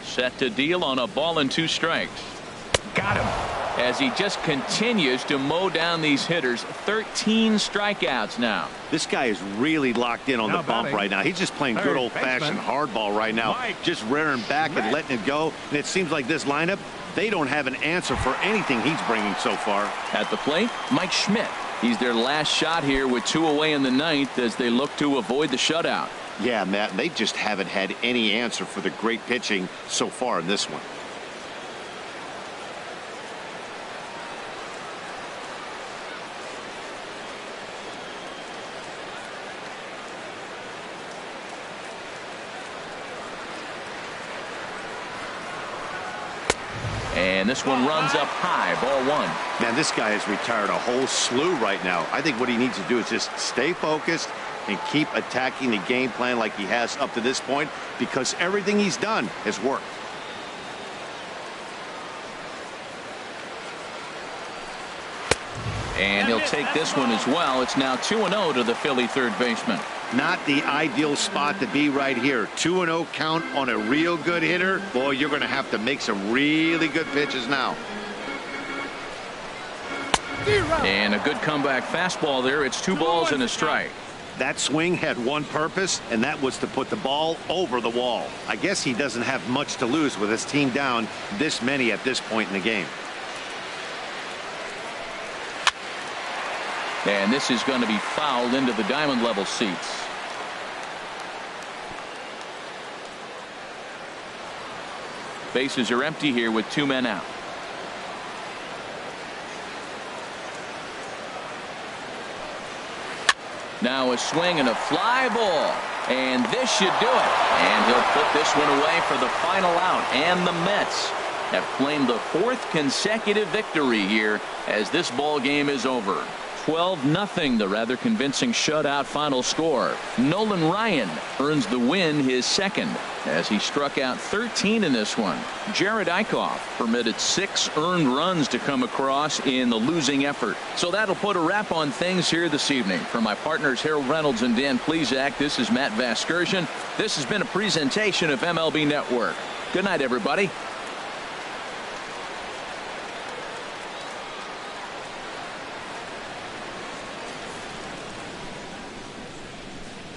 Set to deal on a ball and 2 strikes. Got him. As he just continues to mow down these hitters. 13 strikeouts now. This guy is really locked in on the bump right now. He's just playing good old-fashioned hardball right now. Just rearing back and letting it go. And it seems like this lineup, they don't have an answer for anything he's bringing so far. At the plate, Mike Schmidt. He's their last shot here with 2 away in the 9th as they look to avoid the shutout. Yeah, Matt, they just haven't had any answer for the great pitching so far in this one. And this one runs up high. Ball 1. Man, this guy has retired a whole slew right now. I think what he needs to do is just stay focused and keep attacking the game plan like he has up to this point, because everything he's done has worked. And he'll take this one as well. It's now 2-0 to the Philly third baseman. Not the ideal spot to be right here. 2-0 count on a real good hitter. Boy, you're going to have to make some really good pitches now. And a good comeback fastball there. It's 2 balls and a strike. That swing had one purpose, and that was to put the ball over the wall. I guess he doesn't have much to lose with his team down this many at this point in the game. And this is going to be fouled into the diamond level seats. Bases are empty here with 2 men out. Now a swing and a fly ball. And this should do it. And he'll put this one away for the final out. And the Mets have claimed the 4th consecutive victory here as this ball game is over. 12-0, the rather convincing shutout final score. Nolan Ryan earns the win, his 2nd, as he struck out 13 in this one. Jared Eichhoff permitted 6 earned runs to come across in the losing effort. So that'll put a wrap on things here this evening. For my partners Harold Reynolds and Dan Plesac, this is Matt Vasgersian. This has been a presentation of MLB Network. Good night, everybody.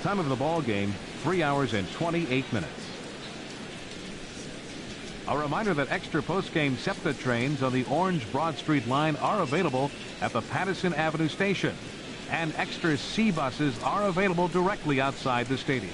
Time of the ball game, 3 hours and 28 minutes. A reminder that extra post-game SEPTA trains on the Orange Broad Street line are available at the Patterson Avenue station, and extra C buses are available directly outside the stadium.